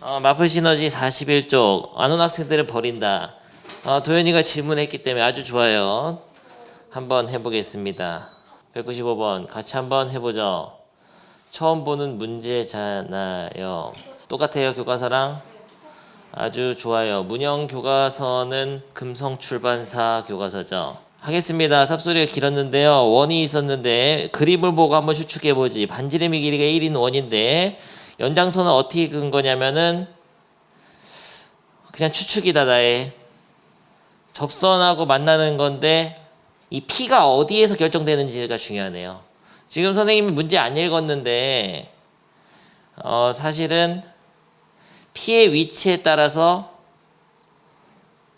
마플 시너지 41쪽 안 온 학생들을 버린다. 도현이가 질문했기 때문에 아주 좋아요. 한번 해보겠습니다. 195번 같이 한번 해보죠. 처음 보는 문제잖아요. 똑같아요, 교과서랑? 아주 좋아요. 문형 교과서는 금성출판사 교과서죠. 하겠습니다. 삽소리가 길었는데요. 원이 있었는데 그림을 보고 한번 추측해보지. 반지름의 길이가 1인 원인데 연장선은 어떻게 그은 거냐면은 그냥 추측이다. 나의 접선하고 만나는 건데 이 P가 어디에서 결정되는지가 중요하네요. 지금 선생님이 문제 안 읽었는데 사실은 P의 위치에 따라서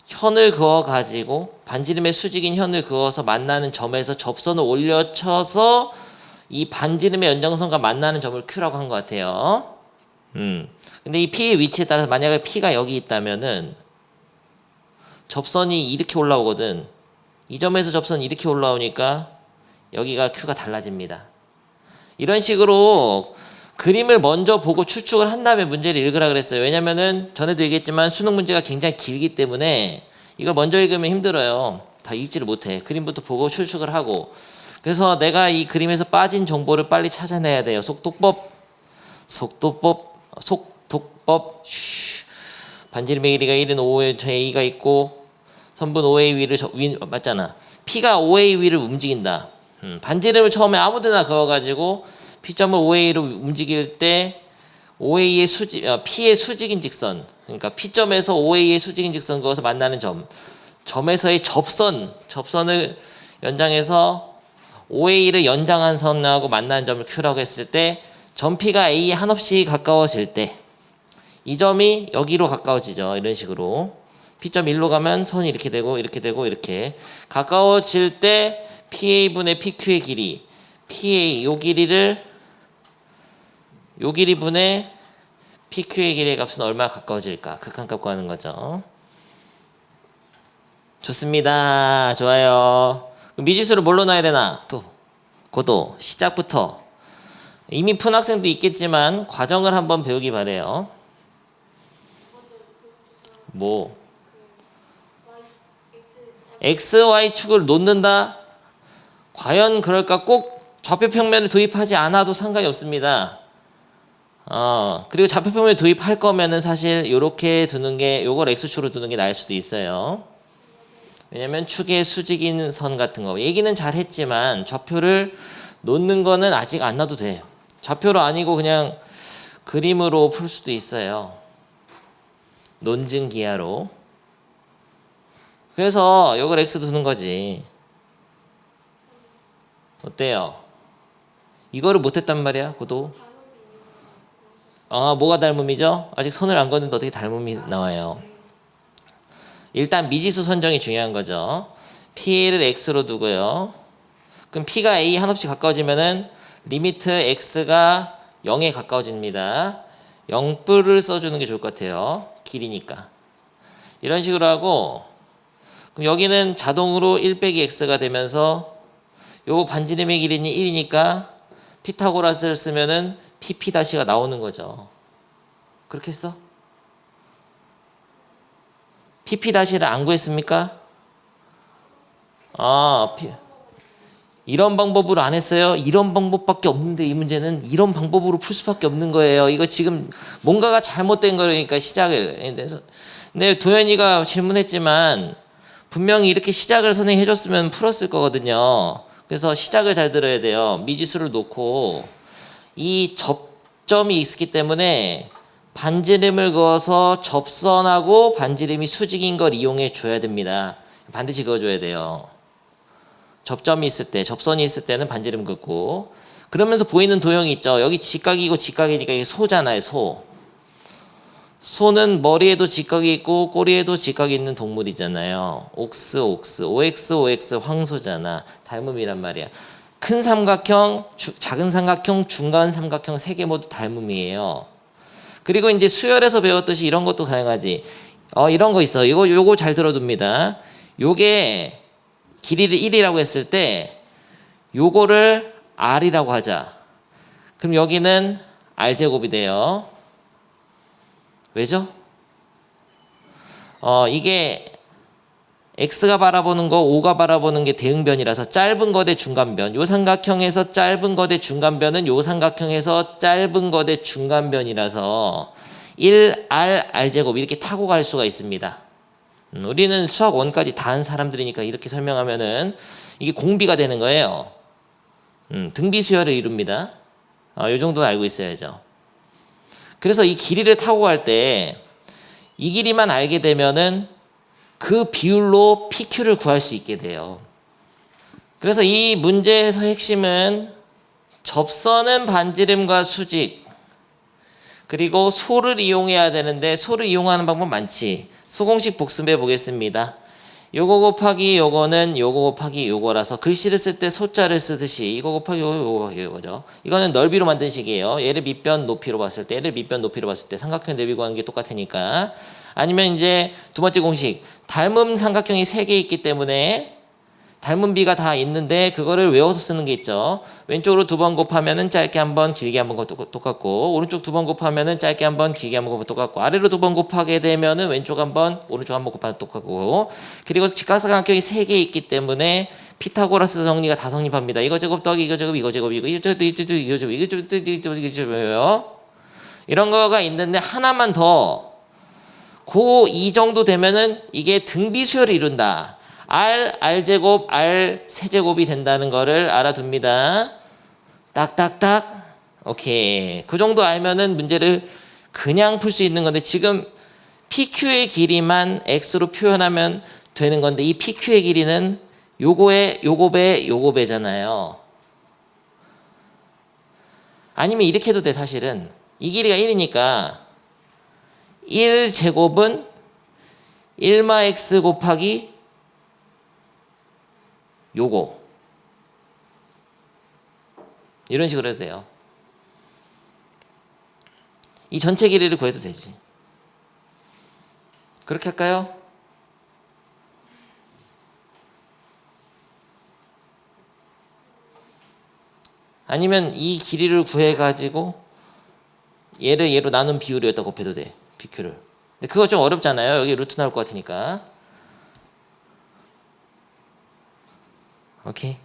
현을 그어 가지고 반지름의 수직인 현을 그어서 만나는 점에서 접선을 올려쳐서 이 반지름의 연장선과 만나는 점을 Q라고 한 것 같아요. 근데 이 P의 위치에 따라서 만약에 P가 여기 있다면은 접선이 이렇게 올라오거든. 이 점에서 접선이 이렇게 올라오니까 여기가 Q가 달라집니다. 이런 식으로 그림을 먼저 보고 추측을 한 다음에 문제를 읽으라 그랬어요. 왜냐면은 전에도 얘기했지만 수능 문제가 굉장히 길기 때문에 이걸 먼저 읽으면 힘들어요. 다 읽지를 못해. 그림부터 보고 추측을 하고. 그래서 내가 이 그림에서 빠진 정보를 빨리 찾아내야 돼요. 속도법. 반지름의 길이가 1은 5의 A가 있고 선분 5A 위를 맞잖아. P가 5A 위를 움직인다. 반지름을 처음에 아무데나 그어가지고 P점을 5A로 움직일 때 5A의 P의 수직인 직선, 그러니까 P점에서 5A의 수직인 직선 그어서 만나는 점에서의 접선을 연장해서 5A를 연장한 선하고 만나는 점을 Q라고 했을 때 점 P가 A에 한없이 가까워질 때 이 점이 여기로 가까워지죠. 이런 식으로 P점 1로 가면 선이 이렇게 되고 이렇게 되고 이렇게 가까워질 때 PA분의 PQ의 길이 PA 요 길이 분의 PQ의 길이의 값은 얼마나 가까워질까? 극한값 구하는 거죠. 좋습니다. 좋아요. 그럼 미지수를 뭘로 놔야 되나? 또 고도 시작부터 이미 푼 학생도 있겠지만 과정을 한번 배우기 바래요. 뭐 XY축을 놓는다? 과연 그럴까? 꼭 좌표 평면을 도입하지 않아도 상관이 없습니다. 그리고 좌표 평면을 도입할 거면은 사실 요렇게 두는 게 요걸 X축으로 두는 게 나을 수도 있어요. 왜냐면 축의 수직인 선 같은 거 얘기는 잘 했지만 좌표를 놓는 거는 아직 안 놔도 돼요. 좌표로 아니고 그냥 그림으로 풀 수도 있어요. 논증 기하로. 그래서 요걸 X 두는 거지. 어때요? 이거를 못했단 말이야, 고도. 뭐가 닮음이죠? 아직 선을 안 그었는데 어떻게 닮음이 나와요? 일단 미지수 선정이 중요한 거죠. P를 X로 두고요. 그럼 P가 A 한없이 가까워지면은 리미트 X가 0에 가까워집니다. 0뿔을 써주는 게 좋을 것 같아요. 길이니까. 이런 식으로 하고 그럼 여기는 자동으로 1 빼기 X가 되면서 요 반지름의 길이는 1이니까 피타고라스를 쓰면은 PP-가 나오는 거죠. 그렇게 했어? PP-를 안 구했습니까? 이런 방법으로 안 했어요? 이런 방법밖에 없는데 이 문제는 이런 방법으로 풀 수밖에 없는 거예요. 이거 지금 뭔가가 잘못된 거니까 시작을. 근데 도현이가 질문했지만 분명히 이렇게 시작을 선생님이 해줬으면 풀었을 거거든요. 그래서 시작을 잘 들어야 돼요. 미지수를 놓고 이 접점이 있기 때문에 반지름을 그어서 접선하고 반지름이 수직인 걸 이용해 줘야 됩니다. 반드시 그어줘야 돼요. 접점이 있을 때, 접선이 있을 때는 반지름 긋고 그러면서 보이는 도형이 있죠. 여기 직각이고 직각이니까 이게 소잖아요. 소는 머리에도 직각이 있고 꼬리에도 직각이 있는 동물이잖아요. OX 황소잖아. 닮음이란 말이야. 큰 삼각형, 작은 삼각형, 중간 삼각형 세 개 모두 닮음이에요. 그리고 이제 수열에서 배웠듯이 이런 것도 가능하지. 이런 거 있어. 요거 잘 들어둡니다. 요게 길이를 1이라고 했을 때 요거를 R이라고 하자. 그럼 여기는 R제곱이 돼요. 왜죠? 이게 x가 바라보는 거, o가 바라보는 게 대응변이라서 짧은 거 대 중간변. 요 삼각형에서 짧은 거 대 중간변은 요 삼각형에서 짧은 거 대 중간변이라서 1r r제곱 이렇게 타고 갈 수가 있습니다. 우리는 수학 1까지 다 한 사람들이니까 이렇게 설명하면은 이게 공비가 되는 거예요. 등비수열을 이룹니다. 요 정도 알고 있어야죠. 그래서 이 길이를 타고 갈 때 이 길이만 알게 되면은 그 비율로 PQ를 구할 수 있게 돼요. 그래서 이 문제에서 핵심은 접선은 반지름과 수직 그리고 소를 이용해야 되는데 소를 이용하는 방법 많지. 소공식 복습해 보겠습니다. 요거 곱하기 요거는 요거 곱하기 요거라서 글씨를 쓸 때 소자를 쓰듯이 이거 곱하기 요거죠. 이거는 넓이로 만든 식이에요. 얘를 밑변 높이로 봤을 때 얘를 밑변 높이로 봤을 때 삼각형 넓이 구하는 게 똑같으니까. 아니면 이제 두 번째 공식 닮은 삼각형이 3개 있기 때문에 닮은 비가 다 있는데 그거를 외워서 쓰는 게 있죠. 왼쪽으로 2번 곱하면은 짧게 한 번 길게 한 번 똑같고 오른쪽 2번 곱하면은 짧게 한 번 길게 한 번 똑같고 아래로 2번 곱하게 되면은 왼쪽 한 번 오른쪽 한 번 곱하면 똑같고 그리고 직각삼각형이 3개 있기 때문에 피타고라스 정리가 다 성립합니다. 이거 제곱 더하기 이거 제곱 이거 제곱 이거 제곱 이거 제곱 이런 거가 있는데 하나만 더 이 정도 되면은 이게 등비수열을 이룬다. r제곱, r세제곱이 된다는 거를 알아둡니다. 딱딱딱. 오케이. 그 정도 알면은 문제를 그냥 풀 수 있는 건데 지금 PQ의 길이만 x로 표현하면 되는 건데 이 PQ의 길이는 요거의 요거 배잖아요. 아니면 이렇게 해도 돼 사실은. 이 길이가 1이니까 1제곱은 1마 x 곱하기 요거 이런 식으로 해도 돼요. 이 전체 길이를 구해도 되지. 그렇게 할까요? 아니면 이 길이를 구해가지고 얘를 얘로 나눈 비율을 여기다 곱해도 돼. PQ를. 근데 그거 좀 어렵잖아요. 여기 루트 나올 것 같으니까. 오케이.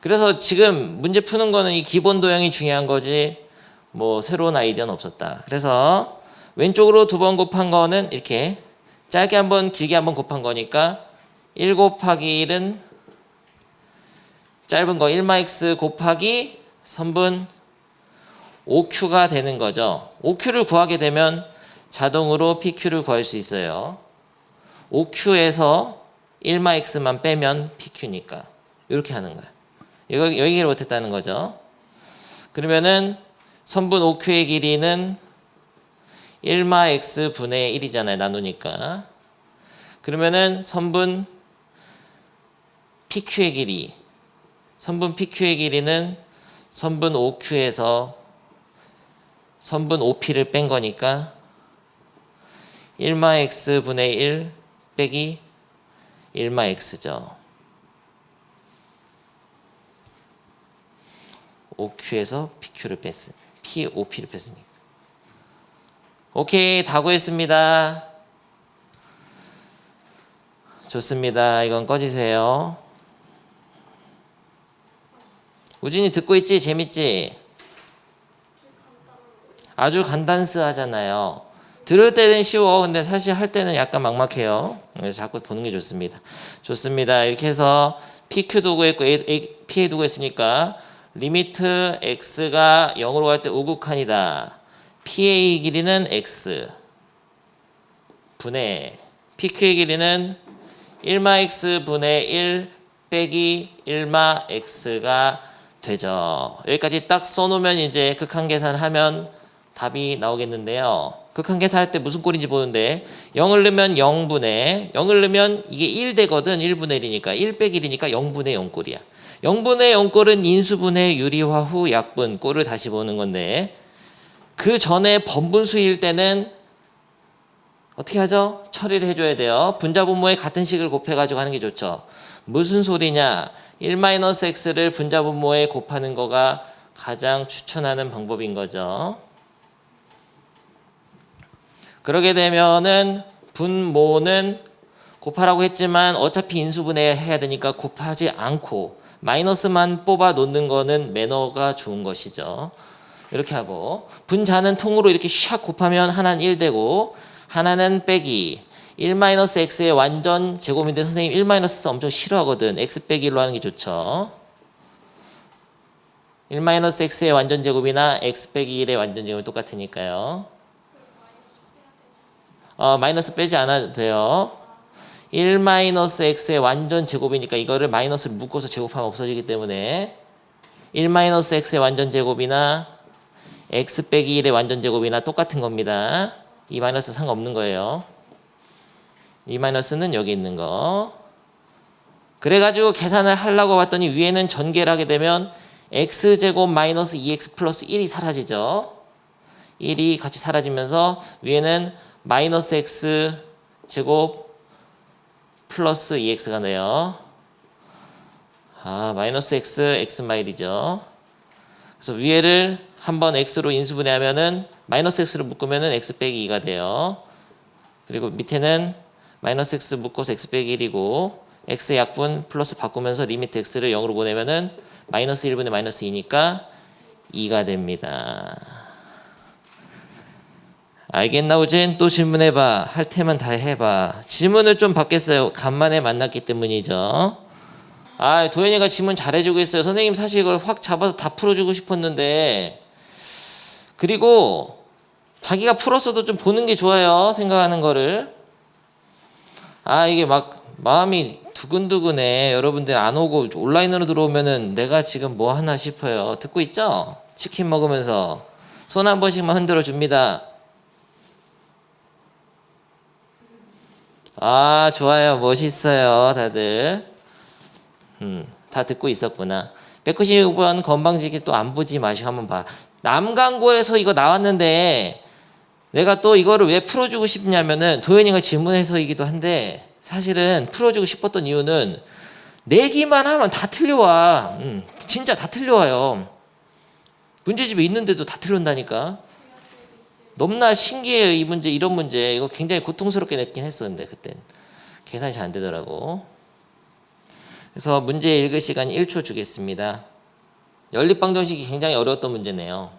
그래서 지금 문제 푸는 거는 이 기본 도형이 중요한 거지 뭐 새로운 아이디어는 없었다. 그래서 왼쪽으로 2번 곱한 거는 이렇게 짧게 한번 길게 한번 곱한 거니까 1 곱하기 1은 짧은 거 1마x 곱하기 선분 5Q가 되는 거죠. 5Q를 구하게 되면 자동으로 PQ를 구할 수 있어요. 5Q에서 1마x만 빼면 PQ니까 이렇게 하는 거야. 이거 여기를 못했다는 거죠. 그러면은 선분 OQ의 길이는 1마 x 분의 1이잖아요. 나누니까. 그러면은 선분 PQ의 길이 선분 PQ의 길이는 선분 OQ에서 선분 OP를 뺀 거니까 1마 x 분의 1 빼기 1마 x죠. OQ에서 PQ를 뺐으니 OP를 뺐으니까. 오케이, 다 구했습니다. 좋습니다. 이건 꺼지세요. 우진이 듣고 있지? 재밌지? 아주 간단스하잖아요. 들을 때는 쉬워. 근데 사실 할 때는 약간 막막해요. 그래서 자꾸 보는 게 좋습니다. 좋습니다. 이렇게 해서 PQ도 구했고 P도 구했으니까 리미트 x가 0으로 갈 때 우극한이다. P의 길이는 x 분의 PQ의 길이는 1마 x 분의 1 빼기 1마 x가 되죠. 여기까지 딱 써놓으면 이제 극한 계산하면 답이 나오겠는데요. 극한 계산할 때 무슨 꼴인지 보는데 0을 넣으면 0분의 0을 넣으면 이게 1 되거든. 1분의 1이니까 1 빼기 1이니까 0분의 0꼴이야. 0분의 0꼴은 인수분해 유리화 후 약분 꼴을 다시 보는 건데 그 전에 번분수일 때는 어떻게 하죠? 처리를 해줘야 돼요. 분자분모에 같은 식을 곱해가지고 하는 게 좋죠. 무슨 소리냐? 1-x를 분자분모에 곱하는 거가 가장 추천하는 방법인 거죠. 그러게 되면은 분모는 곱하라고 했지만 어차피 인수분해해야 되니까 곱하지 않고 마이너스만 뽑아 놓는 거는 매너가 좋은 것이죠. 이렇게 하고 분자는 통으로 이렇게 샥 곱하면 하나는 1 되고 하나는 빼기 1-x의 완전 제곱인데 선생님 1- 엄청 싫어하거든. x 빼기 1로 하는 게 좋죠. 1-x의 완전 제곱이나 x 빼기 1의 완전 제곱이 똑같으니까요. 마이너스 빼지 않아도 돼요. 1-x의 완전 제곱이니까 이거를 마이너스를 묶어서 제곱하면 없어지기 때문에 1-x의 완전 제곱이나 x 빼기 1의 완전 제곱이나 똑같은 겁니다. 이 마이너스 상관없는 거예요. 이 마이너스는 여기 있는 거. 그래가지고 계산을 하려고 봤더니 위에는 전개를 하게 되면 x제곱 마이너스 2x 플러스 1이 사라지죠. 1이 같이 사라지면서 위에는 마이너스 x 제곱 플러스 2x가 돼요. 마이너스 x, x 마일이죠. 그래서 위에를 한번 x로 인수분해하면은 마이너스 x를 묶으면은 x 빼기 2가 돼요. 그리고 밑에는 마이너스 x 묶어서 x 빼기 1이고 x 약분 플러스 바꾸면서 리미트 x를 0으로 보내면은 마이너스 1분의 마이너스 2니까 2가 됩니다. 알겠나 우진? 또 질문해봐. 할 테면 다 해봐. 질문을 좀 받겠어요. 간만에 만났기 때문이죠. 도현이가 질문 잘해주고 있어요. 선생님 사실 이걸 확 잡아서 다 풀어주고 싶었는데 그리고 자기가 풀었어도 좀 보는 게 좋아요. 생각하는 거를. 이게 막 마음이 두근두근해. 여러분들 안 오고 온라인으로 들어오면은 내가 지금 뭐 하나 싶어요. 듣고 있죠? 치킨 먹으면서 손 한 번씩만 흔들어 줍니다. 좋아요. 멋있어요. 다들. 다 듣고 있었구나. 196번 건방지게 또 안 보지 마시고 한번 봐. 남강고에서 이거 나왔는데 내가 또 이거를 왜 풀어주고 싶냐면은 도현이가 질문해서이기도 한데 사실은 풀어주고 싶었던 이유는 내기만 하면 다 틀려와. 진짜 다 틀려와요. 문제집에 있는데도 다 틀린다니까. 너무나 신기해요. 이 문제, 이런 문제. 이거 굉장히 고통스럽게 냈긴 했었는데 그땐 계산이 잘 안 되더라고. 그래서 문제 읽을 시간 1초 주겠습니다. 연립방정식이 굉장히 어려웠던 문제네요.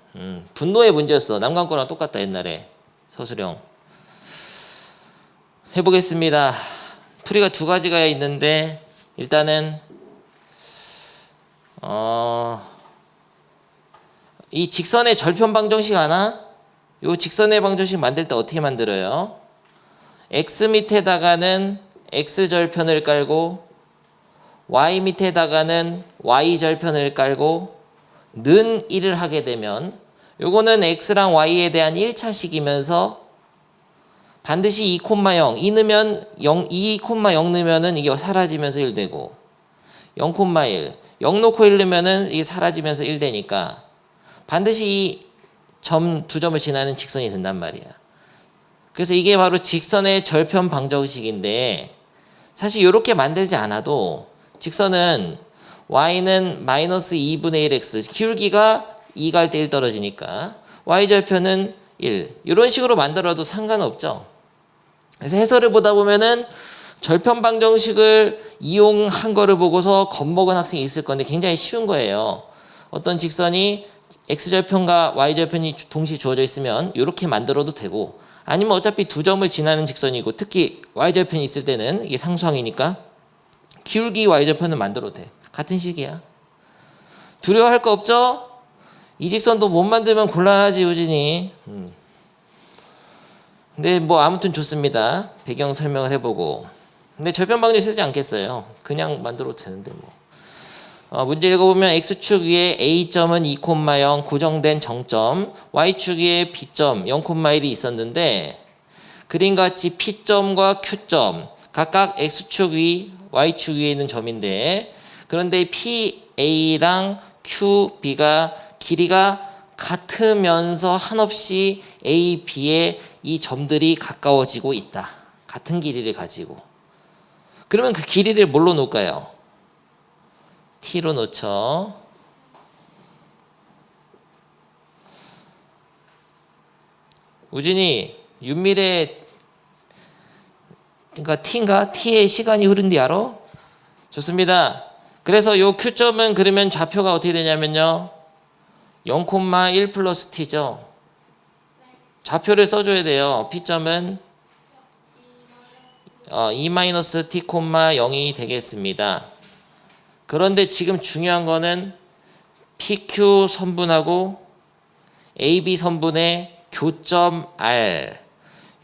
분노의 문제였어. 남강거랑 똑같다 옛날에. 서술형. 해보겠습니다. 풀이가 두 가지가 있는데 일단은 이 직선의 절편 방정식 하나? 요 직선의 방정식 만들 때 어떻게 만들어요? x 밑에다가는 x절편을 깔고 y 밑에다가는 y절편을 깔고 는 1을 하게 되면 요거는 x랑 y에 대한 1차식이면서 반드시 2,0 2 넣으면 2,0 넣으면은 이게 사라지면서 1 되고 0,1 0 놓고 1 넣으면은 이게 사라지면서 1 되니까 반드시 이 점 두 점을 지나는 직선이 된단 말이야. 그래서 이게 바로 직선의 절편 방정식인데 사실 이렇게 만들지 않아도 직선은 y는 마이너스 2분의 1x 기울기가 2가 할 때 1 떨어지니까 y절편은 1 이런 식으로 만들어도 상관없죠. 그래서 해설을 보다 보면은 절편 방정식을 이용한 거를 보고서 겁먹은 학생이 있을 건데 굉장히 쉬운 거예요. 어떤 직선이 x절편과 y절편이 동시에 주어져 있으면 이렇게 만들어도 되고 아니면 어차피 두 점을 지나는 직선이고 특히 y절편이 있을 때는 이게 상수항이니까 기울기 y절편을 만들어도 돼. 같은 식이야. 두려워할 거 없죠? 이 직선도 못 만들면 곤란하지 유진이. 근데 뭐 아무튼 좋습니다. 배경 설명을 해보고. 근데 절편 방정식 쓰지 않겠어요. 그냥 만들어도 되는데 뭐. 문제 읽어보면 x축 위에 a점은 2,0 고정된 정점, y축 위에 b점 0,1이 있었는데 그림같이 p점과 q점 각각 x축 위, y축 위에 있는 점인데 그런데 PA랑 QB가 길이가 같으면서 한없이 A, B에 이 점들이 가까워지고 있다. 같은 길이를 가지고. 그러면 그 길이를 뭘로 놓을까요? T로 놓죠. 우진이 윤미래 그러니까 t의 시간이 흐른 뒤 알아? 좋습니다. 그래서 요 Q점은 그러면 좌표가 어떻게 되냐면요. 0,1 플러스 t죠. 좌표를 써줘야 돼요. P점은 2 마이너스 t, 0이 되겠습니다. 그런데 지금 중요한 거는 PQ 선분하고 AB 선분의 교점 R.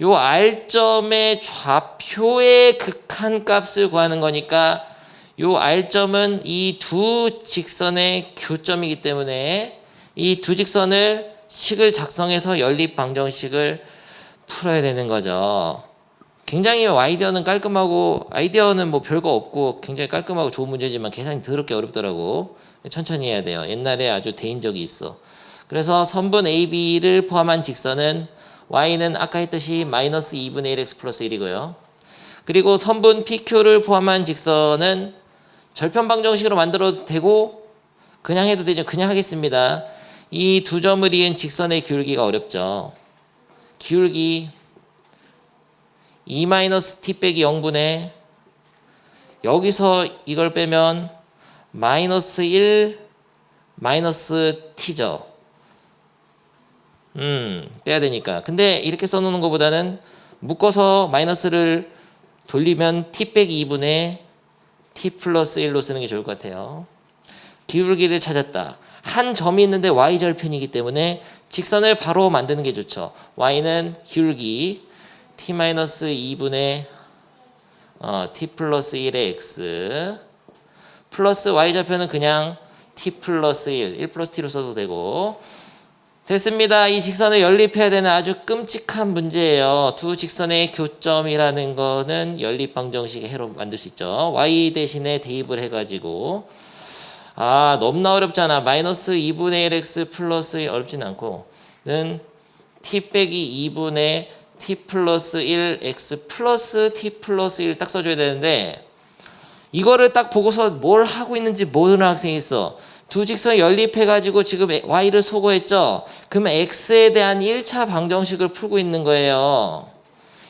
요 R점의 좌표의 극한값을 구하는 거니까 요 R점은 이 두 직선의 교점이기 때문에 이 두 직선을 식을 작성해서 연립 방정식을 풀어야 되는 거죠. 굉장히 아이디어는 깔끔하고 아이디어는 뭐 별거 없고 굉장히 깔끔하고 좋은 문제지만 계산이 더럽게 어렵더라고. 천천히 해야 돼요. 옛날에 아주 대인적이 있어. 그래서 선분 AB를 포함한 직선은 y는 아까 했듯이 마이너스 2분의 1x 플러스 1이고요. 그리고 선분 PQ를 포함한 직선은 절편 방정식으로 만들어도 되고 그냥 해도 되죠. 그냥 하겠습니다. 이 두 점을 이은 직선의 기울기가 어렵죠. 기울기 2-t 빼기 0분의 여기서 이걸 빼면 마이너스 1 마이너스 t죠. 빼야 되니까. 근데 이렇게 써놓는 것보다는 묶어서 마이너스를 돌리면 t 빼기 2분의 t 플러스 1로 쓰는 게 좋을 것 같아요. 기울기를 찾았다. 한 점이 있는데 y절편이기 때문에 직선을 바로 만드는 게 좋죠. y는 기울기 t-2분의 t 플러스 1의 x 플러스 y좌표는 그냥 t 플러스 1 플러스 t로 써도 되고 됐습니다. 이 직선을 연립해야 되는 아주 끔찍한 문제예요. 두 직선의 교점이라는 거는 연립 방정식의 해로 만들 수 있죠. y 대신에 대입을 해가지고 너무나 어렵잖아. 마이너스 2분의 1x 플러스 1 어렵진 않고 는 t 빼기 2분의 t 플러스 1x 플러스 t 플러스 1 딱 써줘야 되는데 이거를 딱 보고서 뭘 하고 있는지 모르는 학생이 있어. 두 직선 연립해가지고 지금 y를 소거했죠. 그러면 x에 대한 1차 방정식을 풀고 있는 거예요.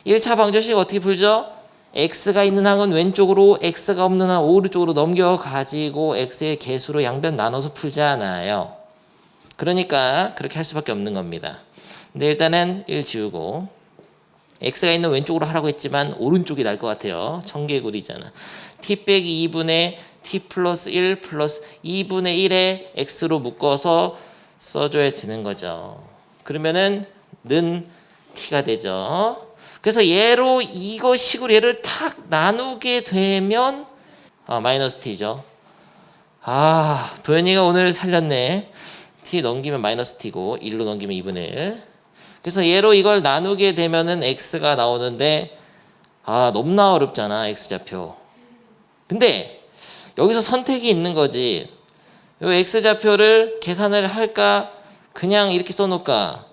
1차 방정식 어떻게 풀죠? x가 있는 항은 왼쪽으로 x가 없는 항 오른쪽으로 넘겨가지고 x의 개수로 양변 나눠서 풀잖아요. 그러니까 그렇게 할 수밖에 없는 겁니다. 근데 일단은 1 지우고 x가 있는 왼쪽으로 하라고 했지만 오른쪽이 날 것 같아요. 청개구리잖아. t 빼기 2분의 t 플러스 1 플러스 2분의 1에 x로 묶어서 써줘야 되는 거죠. 그러면은 는 t가 되죠. 그래서 얘로 이거 식으로 얘를 탁 나누게 되면 마이너스 t죠. 도현이가 오늘 살렸네. t 넘기면 마이너스 t고 1로 넘기면 2분의 1. 그래서 얘로 이걸 나누게 되면은 x가 나오는데 너무나 어렵잖아. x좌표. 근데 여기서 선택이 있는 거지. 요 x좌표를 계산을 할까? 그냥 이렇게 써놓을까?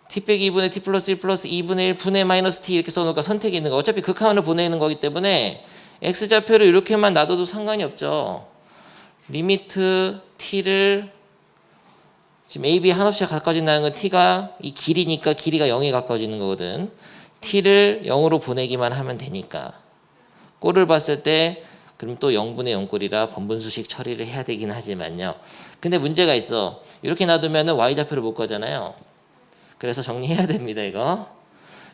t 빼기 2분의 t 플러스 1 플러스 2분의 1 분의 마이너스 t 이렇게 써놓을까? 선택이 있는 거. 어차피 극한으로 보내는 거기 때문에 x좌표를 이렇게만 놔둬도 상관이 없죠. 리미트 t를 지금 a, b 한없이 가까워진다는 건 t가 이 길이니까 길이가 0에 가까워지는 거거든. t를 0으로 보내기만 하면 되니까. 꼴을 봤을 때 그럼 또 0분의 0꼴이라 번분수식 처리를 해야 되긴 하지만요. 근데 문제가 있어. 이렇게 놔두면 y좌표를 못 구하잖아요. 그래서 정리해야 됩니다. 이거.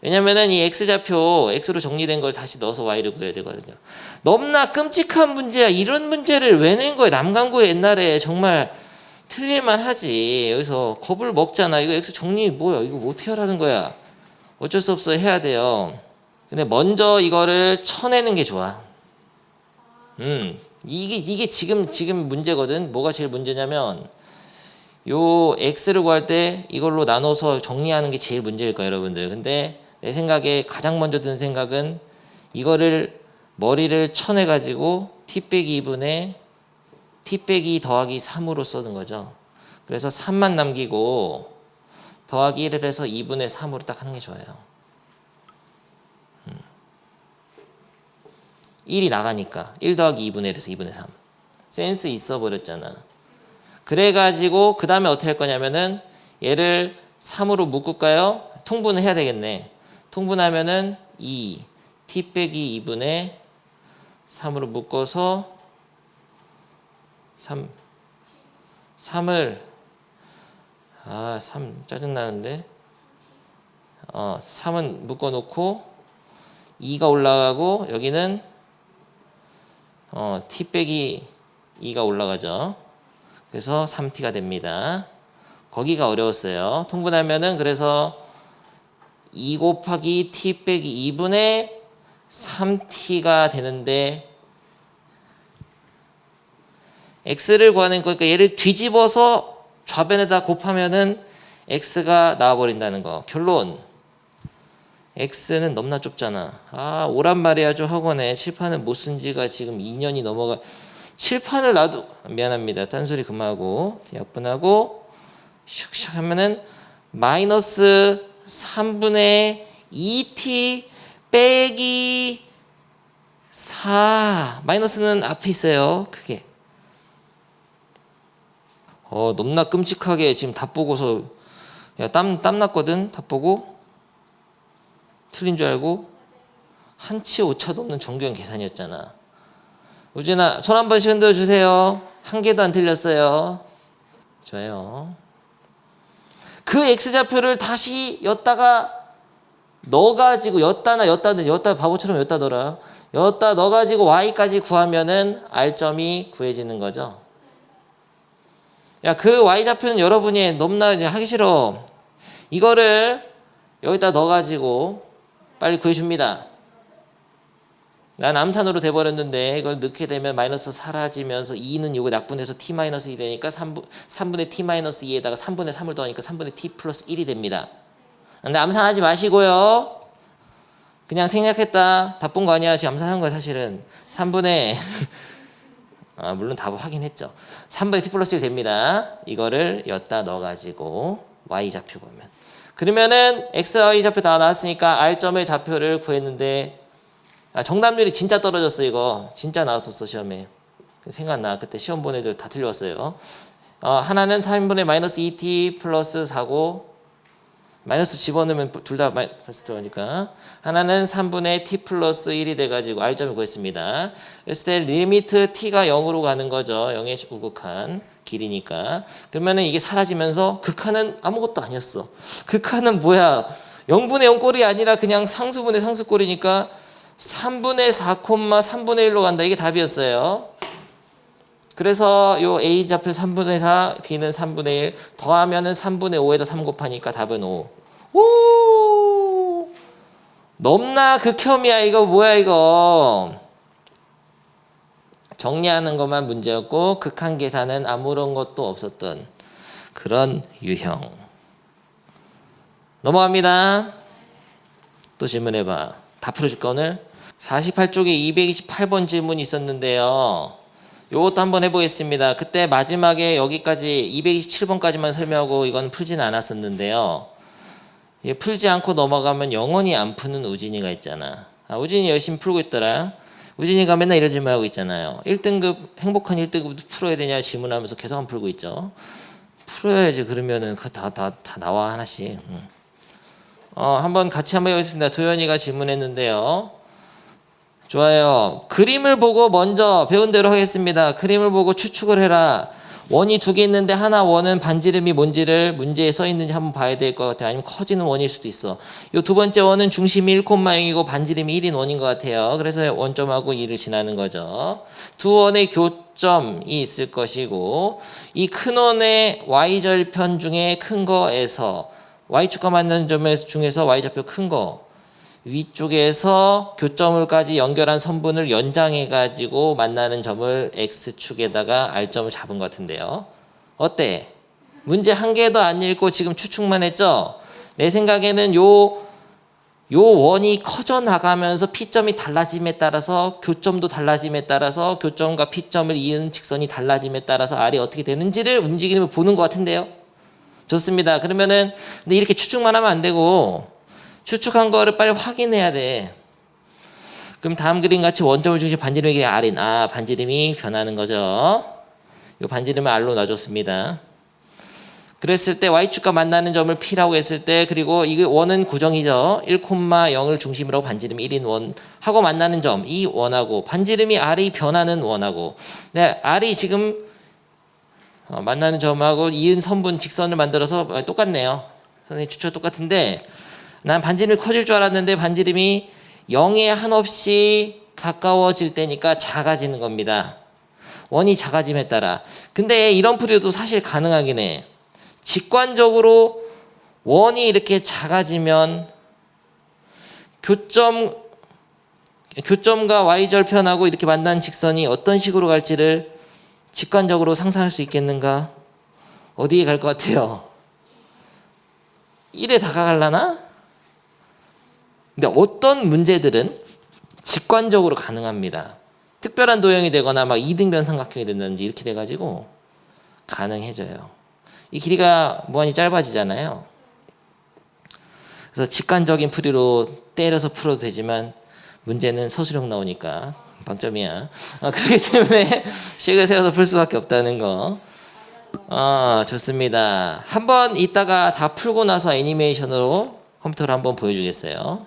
왜냐면은 이 x좌표 x로 정리된 걸 다시 넣어서 y를 구해야 되거든요. 너무나 끔찍한 문제야. 이런 문제를 왜 낸 거야. 남강구 옛날에 정말 틀릴만 하지. 여기서 겁을 먹잖아. 이거 x 정리 뭐야. 이거 어떻게 하라는 거야. 어쩔 수 없어 해야 돼요. 근데 먼저 이거를 쳐내는 게 좋아. 이게 지금 문제거든. 뭐가 제일 문제냐면 요 x를 구할 때 이걸로 나눠서 정리하는 게 제일 문제일 거예요, 여러분들. 근데 내 생각에 가장 먼저 든 생각은 이거를 머리를 쳐내 가지고 t 빼기 2분의 t 빼기 더하기 3으로 써는 거죠. 그래서 3만 남기고 더하기 1을 해서 2분의 3으로 딱 하는 게 좋아요. 1이 나가니까 1 더하기 2분의 1에서 2분의 3. 센스 있어 버렸잖아. 그래가지고 그 다음에 어떻게 할 거냐면은 얘를 3으로 묶을까요? 통분을 해야 되겠네. 통분하면은 2 t 빼기 2분의 3으로 묶어서 3을 3 짜증나는데 3은 묶어놓고 2가 올라가고 여기는 t 빼기 2가 올라가죠. 그래서 3t가 됩니다. 거기가 어려웠어요. 통분하면은 그래서 2 곱하기 t 빼기 2분의 3t가 되는데 x를 구하는 거니까 얘를 뒤집어서 좌변에다 곱하면은 x가 나와버린다는 거. 결론 x는 너무나 좁잖아. 오란 말이야죠. 학원에 칠판을 못 쓴 지가 지금 2년이 넘어가. 칠판을 놔도 미안합니다. 딴소리 그만하고 약분하고 슉슉 하면은 마이너스 3분의 2t 빼기 4. 마이너스는 앞에 있어요. 크게. 너무나 끔찍하게 지금 답 보고서 땀 났거든. 답 보고 틀린 줄 알고 한치 오차도 없는 정교한 계산이었잖아. 우진아 손 한 번씩 흔들어 주세요. 한 개도 안 틀렸어요. 좋아요. 그 x좌표를 다시 엿다가 넣어가지고 엿다 바보처럼 엿다 넣어라. 엿다 넣어가지고 y까지 구하면은 r점이 구해지는 거죠. 야, 그 y좌표는 여러분이 너무나 이제 하기 싫어. 이거를 여기다 넣어가지고 빨리 구해줍니다. 난 암산으로 돼버렸는데 이걸 넣게 되면 마이너스 사라지면서 2는 이거 약분해서 t-1이 되니까 3분의 t-2에다가 3분의 3을 더하니까 3분의 t 플러스 1이 됩니다. 근데 암산하지 마시고요. 그냥 생략했다. 답 본 거 아니야. 지금 암산한 거야 사실은. 3분의 물론 답을 확인했죠. 3분의 t 플러스 1 됩니다. 이거를 엿다 넣어가지고 y좌표 보면. 그러면은 x, y좌표 다 나왔으니까 r점의 좌표를 구했는데 정답률이 진짜 떨어졌어. 이거 진짜 나왔었어 시험에. 생각나. 그때 시험 본 애들 다 틀렸어요. 하나는 3분의 마이너스 2t 플러스 4고 마이너스 집어넣으면 둘 다 마이너스 들어가니까 하나는 3분의 t 플러스 1이 돼가지고 r점을 구했습니다. 그랬을 때 리미트 t가 0으로 가는 거죠. 0의 우극한 길이니까. 그러면은 이게 사라지면서 극한은 아무것도 아니었어. 극한은 뭐야? 0분의 0 꼴이 아니라 그냥 상수분의 상수 꼴이니까 3분의 4, 3분의 1로 간다. 이게 답이었어요. 그래서 요 A좌표 3분의 4, B는 3분의 1 더하면은 3분의 5에다 3 곱하니까 답은 5. 오! 넘나 극혐이야. 이거 뭐야 이거. 정리하는 것만 문제였고 극한 계산은 아무런 것도 없었던 그런 유형. 넘어갑니다. 또 질문해봐. 다 풀어줄까 오늘? 48쪽에 228번 질문이 있었는데요. 요것도 한번 해보겠습니다. 그때 마지막에 여기까지 227번까지만 설명하고 이건 풀지는 않았었는데요. 풀지 않고 넘어가면 영원히 안 푸는 우진이가 있잖아. 우진이 열심히 풀고 있더라. 우진이가 맨날 이런 질문하고 있잖아요. 1등급 행복한 1등급도 풀어야 되냐 질문하면서 계속 안 풀고 있죠. 풀어야지. 그러면은 다 나와 하나씩. 한번 같이 한번 해보겠습니다. 도현이가 질문했는데요. 좋아요. 그림을 보고 먼저 배운 대로 하겠습니다. 그림을 보고 추측을 해라. 원이 두 개 있는데 하나 원은 반지름이 뭔지를 문제에 써 있는지 한번 봐야 될 것 같아요. 아니면 커지는 원일 수도 있어. 이 두 번째 원은 중심이 1,0이고 반지름이 1인 원인 것 같아요. 그래서 원점하고 2를 지나는 거죠. 두 원의 교점이 있을 것이고 이 큰 원의 y절편 중에 큰 거에서 y축과 만나는 점 중에서 y좌표 큰 거 위쪽에서 교점을까지 연결한 선분을 연장해 가지고 만나는 점을 x축에다가 r점을 잡은 것 같은데요. 어때? 문제 한 개도 안 읽고 지금 추측만 했죠? 내 생각에는 요 원이 커져 나가면서 P점이 달라짐에 따라서 교점도 달라짐에 따라서 교점과 P점을 이은 직선이 달라짐에 따라서 R이 어떻게 되는지를 움직임을 보는 것 같은데요. 좋습니다. 그러면은 근데 이렇게 추측만 하면 안 되고 추측한 거를 빨리 확인해야 돼. 그럼 다음 그림 같이 원점을 중심 반지름이 R인 반지름이 변하는 거죠. 이 반지름을 R로 놔줬습니다. 그랬을 때 y축과 만나는 점을 P라고 했을 때 그리고 이게 원은 고정이죠. 1,0을 중심으로 반지름이 1인 원하고 만나는 점 이 원하고 반지름이 R이 변하는 원하고 네, R이 지금 만나는 점하고 이은 선분 직선을 만들어서 똑같네요. 선생님 추측 똑같은데 난 반지름이 커질 줄 알았는데 반지름이 0에 한없이 가까워질 때니까 작아지는 겁니다. 원이 작아짐에 따라. 근데 이런 풀이도 사실 가능하긴 해. 직관적으로 원이 이렇게 작아지면 교점과 y절편하고 이렇게 만난 직선이 어떤 식으로 갈지를 직관적으로 상상할 수 있겠는가? 어디에 갈 것 같아요? 1에 다가갈라나? 근데 어떤 문제들은 직관적으로 가능합니다. 특별한 도형이 되거나 막 이등변 삼각형이 된다든지 이렇게 돼가지고 가능해져요. 이 길이가 무한히 짧아지잖아요. 그래서 직관적인 풀이로 때려서 풀어도 되지만 문제는 서술형 나오니까 방점이야. 그렇기 때문에 식을 세워서 풀 수밖에 없다는 거. 좋습니다. 한번 이따가 다 풀고 나서 애니메이션으로 컴퓨터로 한번 보여주겠어요.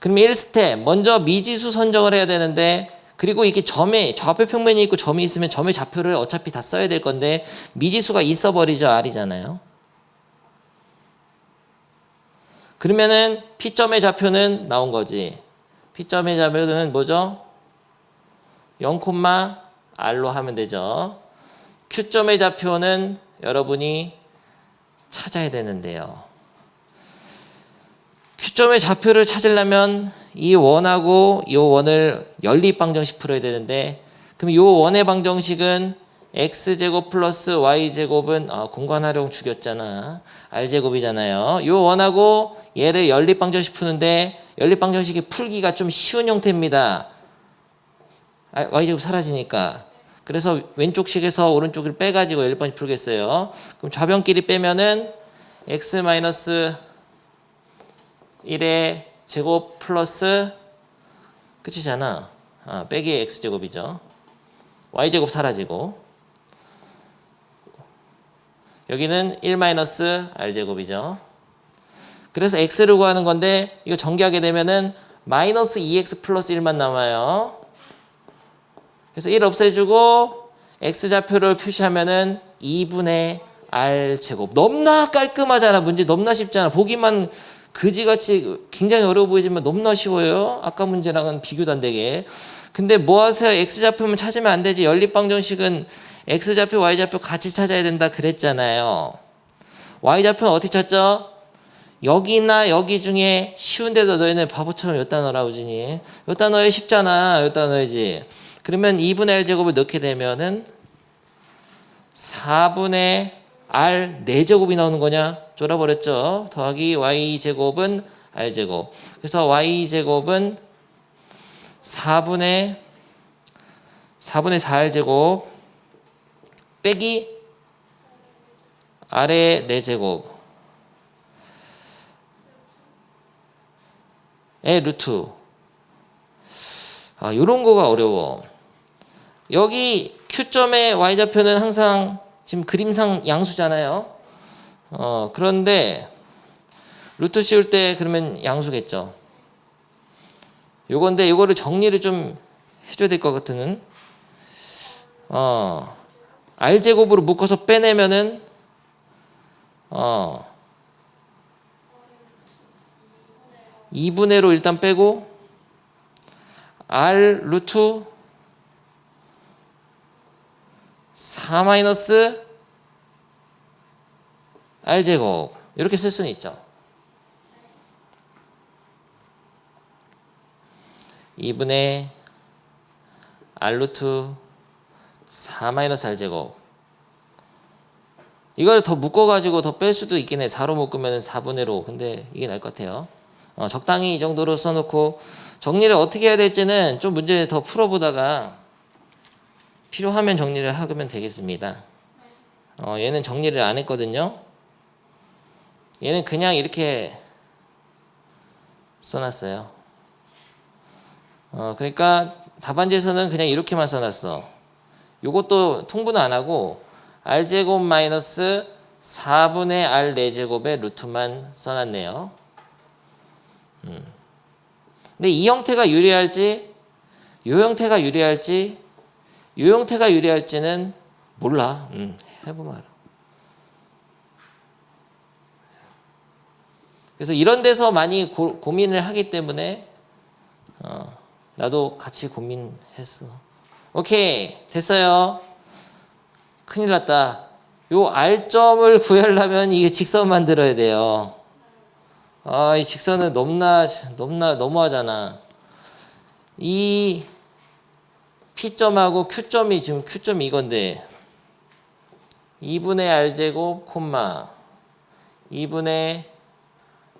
그럼 1스텝 먼저 미지수 선정을 해야 되는데 그리고 이게 점에 좌표 평면이 있고 점이 있으면 점의 좌표를 어차피 다 써야 될 건데 미지수가 있어 버리죠. R이잖아요. 그러면은 P점의 좌표는 나온 거지. P점의 좌표는 뭐죠? 0,R로 하면 되죠. Q점의 좌표는 여러분이 찾아야 되는데요. Q점의 좌표를 찾으려면 이 원하고 이 원을 연립방정식 풀어야 되는데 그럼 이 원의 방정식은 x제곱 플러스 y제곱은 공간 활용 죽였잖아. r제곱이잖아요. 이 원하고 얘를 연립방정식 푸는데 연립방정식이 풀기가 좀 쉬운 형태입니다. y제곱 사라지니까. 그래서 왼쪽식에서 오른쪽을 빼가지고 연립방정식 풀겠어요. 그럼 좌변끼리 빼면은 x 마이너스 1의 제곱 플러스 끝이잖아. 빼기 x제곱이죠. y제곱 사라지고 여기는 1 마이너스 r제곱이죠. 그래서 x를 구하는 건데 이거 전개하게 되면은 마이너스 2x 플러스 1만 남아요. 그래서 1 없애주고 x좌표를 표시하면은 2분의 r제곱. 너무나 깔끔하잖아. 문제 너무나 쉽잖아. 보기만 그지같이 굉장히 어려워 보이지만 너무나 쉬워요. 아까 문제랑은 비교도 안 되게. 근데 뭐 하세요? x좌표만 찾으면 안 되지. 연립방정식은 x좌표, y좌표 같이 찾아야 된다 그랬잖아요. y좌표는 어떻게 찾죠? 여기나 여기 중에 쉬운 데다 너희는 바보처럼 여기다 넣어라 우진이. 여기다 넣어야 쉽잖아. 여기다 넣어야지. 그러면 2분의 r제곱을 넣게 되면은 4분의 r 4제곱이 나오는 거냐? 쫄아버렸죠. 더하기 y제곱은 r제곱. 그래서 y제곱은 4분의 4r제곱 빼기 r의 4제곱 의 루트. 요런 거가 어려워. 여기 Q점의 y좌표는 항상 지금 그림상 양수잖아요. 그런데 루트 씌울 때 그러면 양수겠죠. 요건데 요거를 정리를 좀 해줘야 될 것 같은. r제곱으로 묶어서 빼내면은 2분의 1로 일단 빼고 r 루트 4 마이너스 r제곱 이렇게 쓸 수는 있죠. 2분의 r 루트 4 마이너스 r제곱. 이걸 더 묶어가지고 더 뺄 수도 있긴 해. 4로 묶으면 4분의 1로. 근데 이게 나을 것 같아요. 적당히 이 정도로 써놓고 정리를 어떻게 해야 될지는 좀 문제 더 풀어보다가 필요하면 정리를 하면 되겠습니다. 얘는 정리를 안 했거든요. 얘는 그냥 이렇게 써놨어요. 그러니까 답안지에서는 그냥 이렇게만 써놨어. 요것도 통분은 안 하고 r제곱 마이너스 4분의 R 4제곱의 루트만 써놨네요. 근데 이 형태가 유리할지 이 형태가 유리할지 이 형태가 유리할지는 몰라. 해보면 알아. 그래서 이런 데서 많이 고민을 하기 때문에 나도 같이 고민했어. 오케이, 됐어요. 큰일 났다. 요 R점을 구하려면 이게 직선 만들어야 돼요. 이 직선은 너무하잖아. 이 P점하고 Q점이 지금 Q점이 이건데 2분의 R제곱 콤마 2분의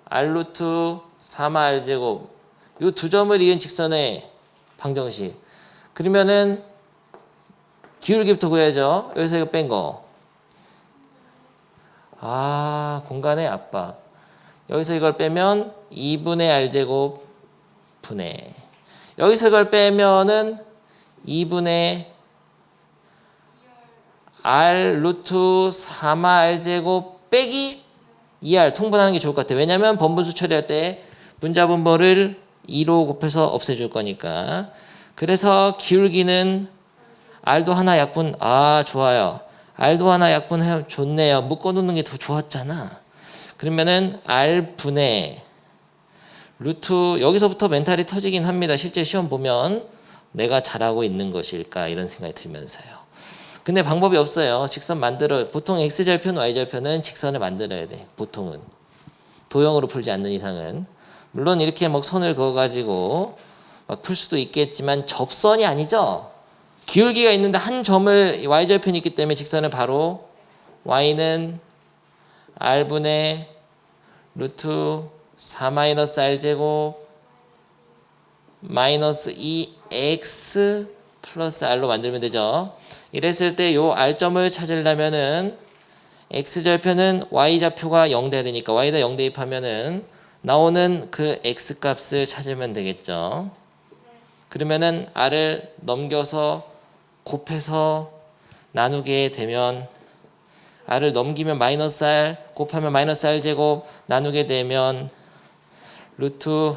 R루트 3 R제곱 요 두 점을 이은 직선의 방정식. 그러면은 기울기부터 구해야죠. 여기서 이거 뺀 거. 공간의 압박. 여기서 이걸 빼면 2분의 R제곱 분의. 여기서 이걸 빼면은 2분의 R 루트 3R 제곱 빼기 2R 통분하는 게 좋을 것 같아요. 왜냐면 번분수 처리할 때 분자분모를 2로 곱해서 없애줄 거니까. 그래서 기울기는 R도 하나 약분. 좋아요. R도 하나 약분 좋네요. 묶어놓는 게 더 좋았잖아. 그러면은 R 분의 루트. 여기서부터 멘탈이 터지긴 합니다. 실제 시험 보면 내가 잘하고 있는 것일까 이런 생각이 들면서요. 근데 방법이 없어요. 직선 보통 X절편, Y절편은 직선을 만들어야 돼. 보통은. 도형으로 풀지 않는 이상은. 물론 이렇게 막 선을 그어가지고 막 풀 수도 있겠지만 접선이 아니죠. 기울기가 있는데 한 점을 Y절편이 있기 때문에 직선을 바로 Y는 R분의 루트 4-R제곱 마이너스 2X 플러스 R로 만들면 되죠. 이랬을 때 요 R점을 찾으려면은 X절편은 Y좌표가 0 돼야 되니까 Y에다 0 대입하면은 나오는 그 X 값을 찾으면 되겠죠. 그러면은 R을 넘겨서 곱해서 나누게 되면 R을 넘기면 마이너스 R 곱하면 마이너스 R제곱 나누게 되면 루트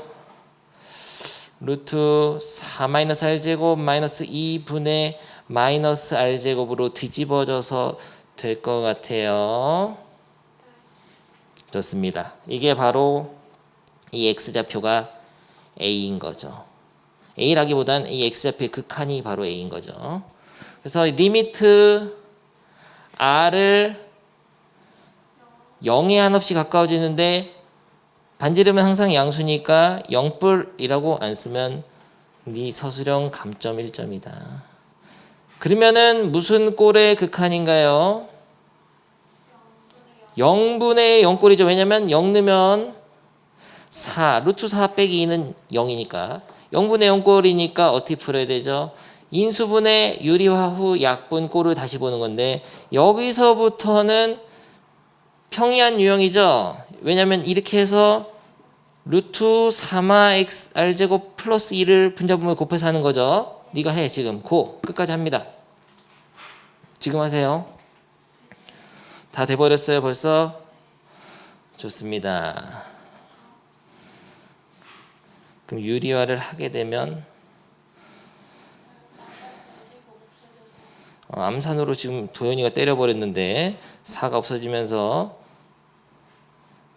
4-R제곱 마이너스 2분의 마이너스 R제곱으로 뒤집어져서 될 것 같아요. 좋습니다. 이게 바로 이 X좌표가 A인 거죠. A라기보단 이 X좌표의 극한이 바로 A인 거죠. 그래서 리미트 R을 0에 한없이 가까워지는데 반지름은 항상 양수니까 0뿔이라고 안 쓰면 네 서술형 감점 1점이다. 그러면은 무슨 꼴의 극한인가요? 0분의 0꼴이죠. 왜냐면 0 넣으면 4, 루트 4 빼기 2는 0이니까 0분의 0꼴이니까 어떻게 풀어야 되죠? 인수분의 유리화후 약분 꼴을 다시 보는 건데 여기서부터는 평이한 유형이죠. 왜냐면 이렇게 해서 루트 3x r제곱 플러스 2를 분자분모에 곱해서 하는 거죠. 네가 해 지금 끝까지 합니다. 지금 하세요. 다 돼버렸어요 벌써? 좋습니다. 그럼 유리화를 하게 되면 암산으로 지금 도현이가 때려버렸는데 4가 없어지면서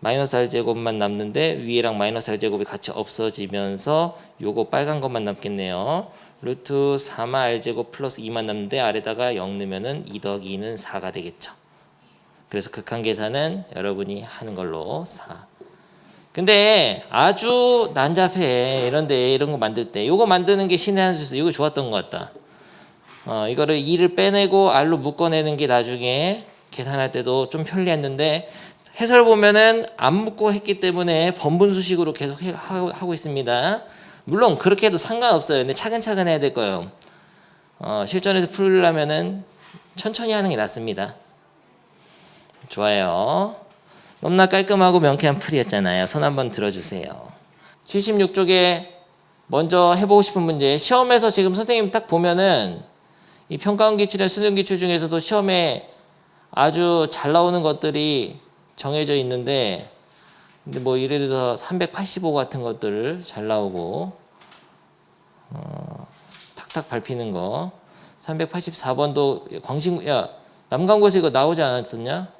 마이너스 R제곱만 남는데 위에랑 마이너스 R제곱이 같이 없어지면서 요거 빨간 것만 남겠네요. 루트 4마 R제곱 플러스 2만 남는데 아래다가 0 넣으면은 2 더하기 2는 4가 되겠죠. 그래서 극한 계산은 여러분이 하는 걸로 4. 근데 아주 난잡해. 이런 거 만들 때 요거 만드는 게 신의 한 수였어. 이거 좋았던 것 같다. 이거를 2를 빼내고 R로 묶어내는 게 나중에 계산할 때도 좀 편리했는데 해설 보면은 안 묶고 했기 때문에 번분수식으로 계속 하고 있습니다. 물론 그렇게 해도 상관없어요. 근데 차근차근 해야 될 거예요. 실전에서 풀려면은 천천히 하는 게 낫습니다. 좋아요. 너무나 깔끔하고 명쾌한 풀이였잖아요. 손 한번 들어주세요. 76쪽에 먼저 해보고 싶은 문제. 시험에서 지금 선생님 딱 보면은 이 평가원 기출이나 수능 기출 중에서도 시험에 아주 잘 나오는 것들이 정해져 있는데, 근데 뭐 예를 들어서 385 같은 것들 잘 나오고, 탁탁 밟히는 거. 384번도 광신, 야, 남강구에서 이거 나오지 않았었냐?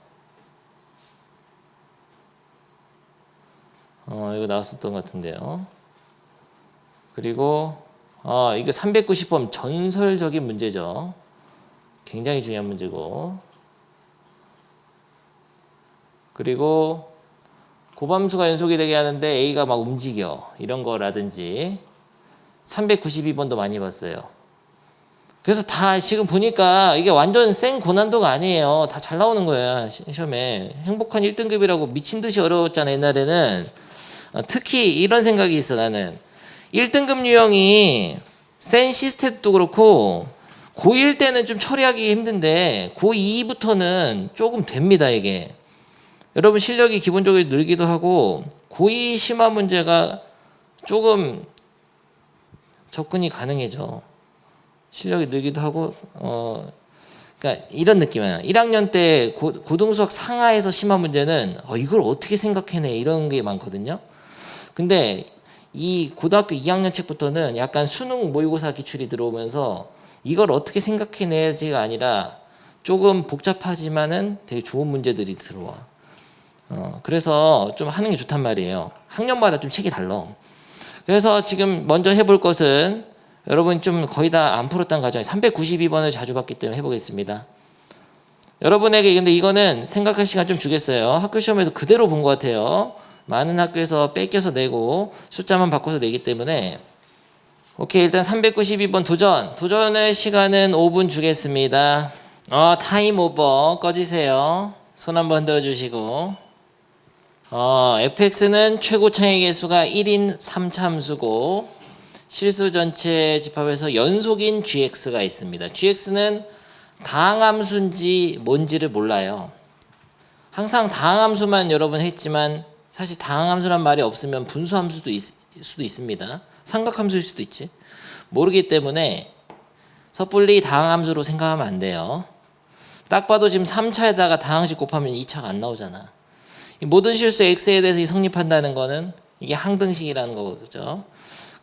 이거 나왔었던 것 같은데요. 그리고 이거 390번 전설적인 문제죠. 굉장히 중요한 문제고. 그리고 고함수가 연속이 되게 하는데 A가 막 움직여. 이런 거라든지 392번도 많이 봤어요. 그래서 다 지금 보니까 이게 완전 생 고난도가 아니에요. 다 잘 나오는 거야. 시험에. 행복한 1등급이라고 미친 듯이 어려웠잖아, 옛날에는. 특히 이런 생각이 있어, 나는. 1등급 유형이 센 시스템도 그렇고 고1 때는 좀 처리하기 힘든데 고2부터는 조금 됩니다, 이게. 여러분 실력이 기본적으로 늘기도 하고 고2 심화 문제가 조금 접근이 가능해져. 실력이 늘기도 하고 그러니까 이런 느낌이에요. 1학년 때 고등수학 상하에서 심화 문제는 이걸 어떻게 생각해내 이런 게 많거든요. 근데 이 고등학교 2학년 책부터는 약간 수능 모의고사 기출이 들어오면서 이걸 어떻게 생각해내지가 아니라 조금 복잡하지만은 되게 좋은 문제들이 들어와. 그래서 좀 하는 게 좋단 말이에요. 학년마다 좀 책이 달라. 그래서 지금 먼저 해볼 것은 여러분 좀 거의 다 안 풀었던 과정에 392번을 자주 봤기 때문에 해보겠습니다. 여러분에게 근데 이거는 생각할 시간 좀 주겠어요. 학교 시험에서 그대로 본 것 같아요. 많은 학교에서 뺏겨서 내고 숫자만 바꿔서 내기 때문에. 오케이, 일단 392번 도전의 시간은 5분 주겠습니다. 타임 오버 꺼지세요. 손 한번 흔들어 주시고. fx는 최고 창의 개수가 1인 3참수고 실수 전체 집합에서 연속인 gx가 있습니다. gx는 다항함수인지 뭔지를 몰라요. 항상 다항함수만 여러분 했지만 사실 다항함수란 말이 없으면 분수함수도 수도 있습니다. 삼각함수일 수도 있지. 모르기 때문에 섣불리 다항함수로 생각하면 안 돼요. 딱 봐도 지금 3차에다가 다항식 곱하면 2차가 안 나오잖아. 모든 실수 x에 대해서 성립한다는 거는 이게 항등식이라는 거거든요.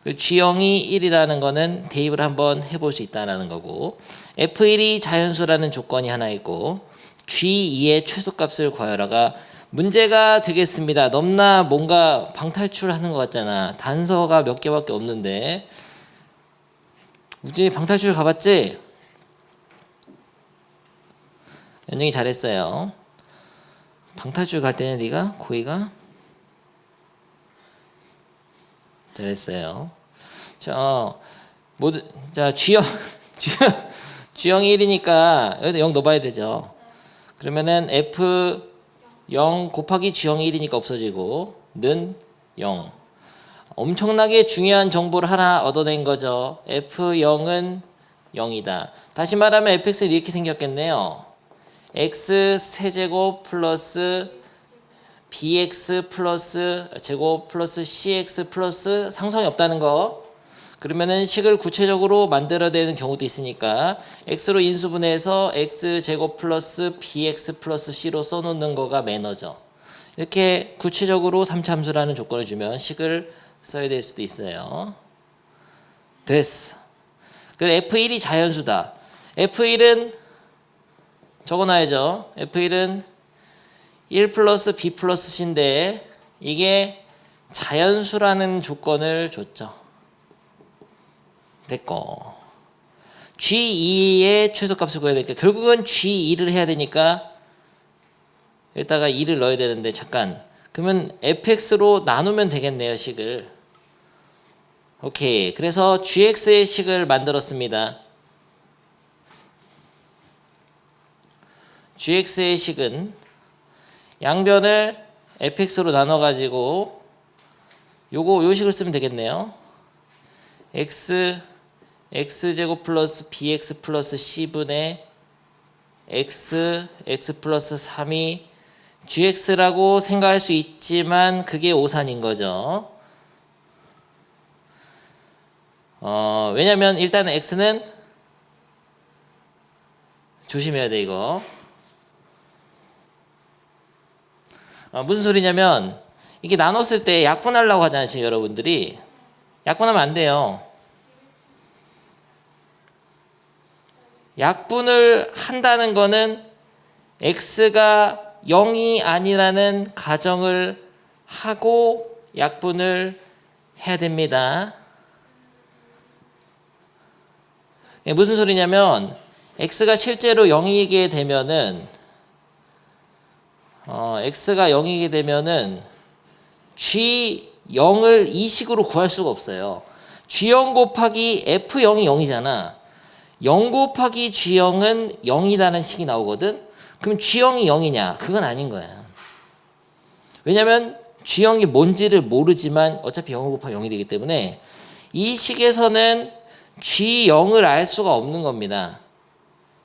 그 G형이 1이라는 거는 대입을 한번 해볼 수 있다는 거고, F1이 자연수라는 조건이 하나 있고 G2의 최소값을 구하여라가 문제가 되겠습니다. 넘나 뭔가 방탈출하는 것 같잖아. 단서가 몇 개밖에 없는데. 우진이 방탈출 가봤지? 연정이 잘했어요. 방탈출 갈 때는 네가 고의가 잘했어요. 자, G형 G형이 1이니까 여기다 0 넣어봐야 되죠. 그러면은 F0 곱하기 G형이 1이니까 없어지고 는 0. 엄청나게 중요한 정보를 하나 얻어낸 거죠. F0은 0이다. 다시 말하면 fx는 이렇게 생겼겠네요. x 세제곱 플러스 bx 플러스 제곱 플러스 cx 플러스 상수항이 없다는 거. 그러면은 식을 구체적으로 만들어내는 경우도 있으니까 x로 인수분해해서 x제곱 플러스 bx 플러스 c로 써놓는 거가 매너죠. 이렇게 구체적으로 3참수라는 조건을 주면 식을 써야 될 수도 있어요. 됐어. 그 F1이 자연수다. F1은 적어놔야죠. F1은 1 플러스 B 플러스 C인데 이게 자연수라는 조건을 줬죠. 됐고. G2의 최소값을 구해야 되니까 결국은 G2를 해야 되니까 여기다가 2를 넣어야 되는데 잠깐. 그러면 fx로 나누면 되겠네요, 식을. 오케이. 그래서 gx의 식을 만들었습니다. gx의 식은 양변을 fx로 나눠 가지고 요 식을 쓰면 되겠네요. x제곱 플러스 bx 플러스 c분의 x 플러스 3이 gx라고 생각할 수 있지만 그게 오산인 거죠. 왜냐면 일단 x는 조심해야 돼, 이거. 무슨 소리냐면 이게 나눴을 때 약분하려고 하잖아요. 지금 여러분들이 약분하면 안 돼요. 약분을 한다는 거는 x가 0이 아니라는 가정을 하고 약분을 해야 됩니다. 무슨 소리냐면 x가 실제로 0이게 되면은 x가 0이게 되면은 g0을 이 식으로 구할 수가 없어요. g0 곱하기 f0이 0이잖아. 0 곱하기 g0은 0이라는 식이 나오거든. 그럼 g0이 0이냐? 그건 아닌 거야. 왜냐면 g0이 뭔지를 모르지만 어차피 0 곱하기 0이 되기 때문에 이 식에서는 g0을 알 수가 없는 겁니다.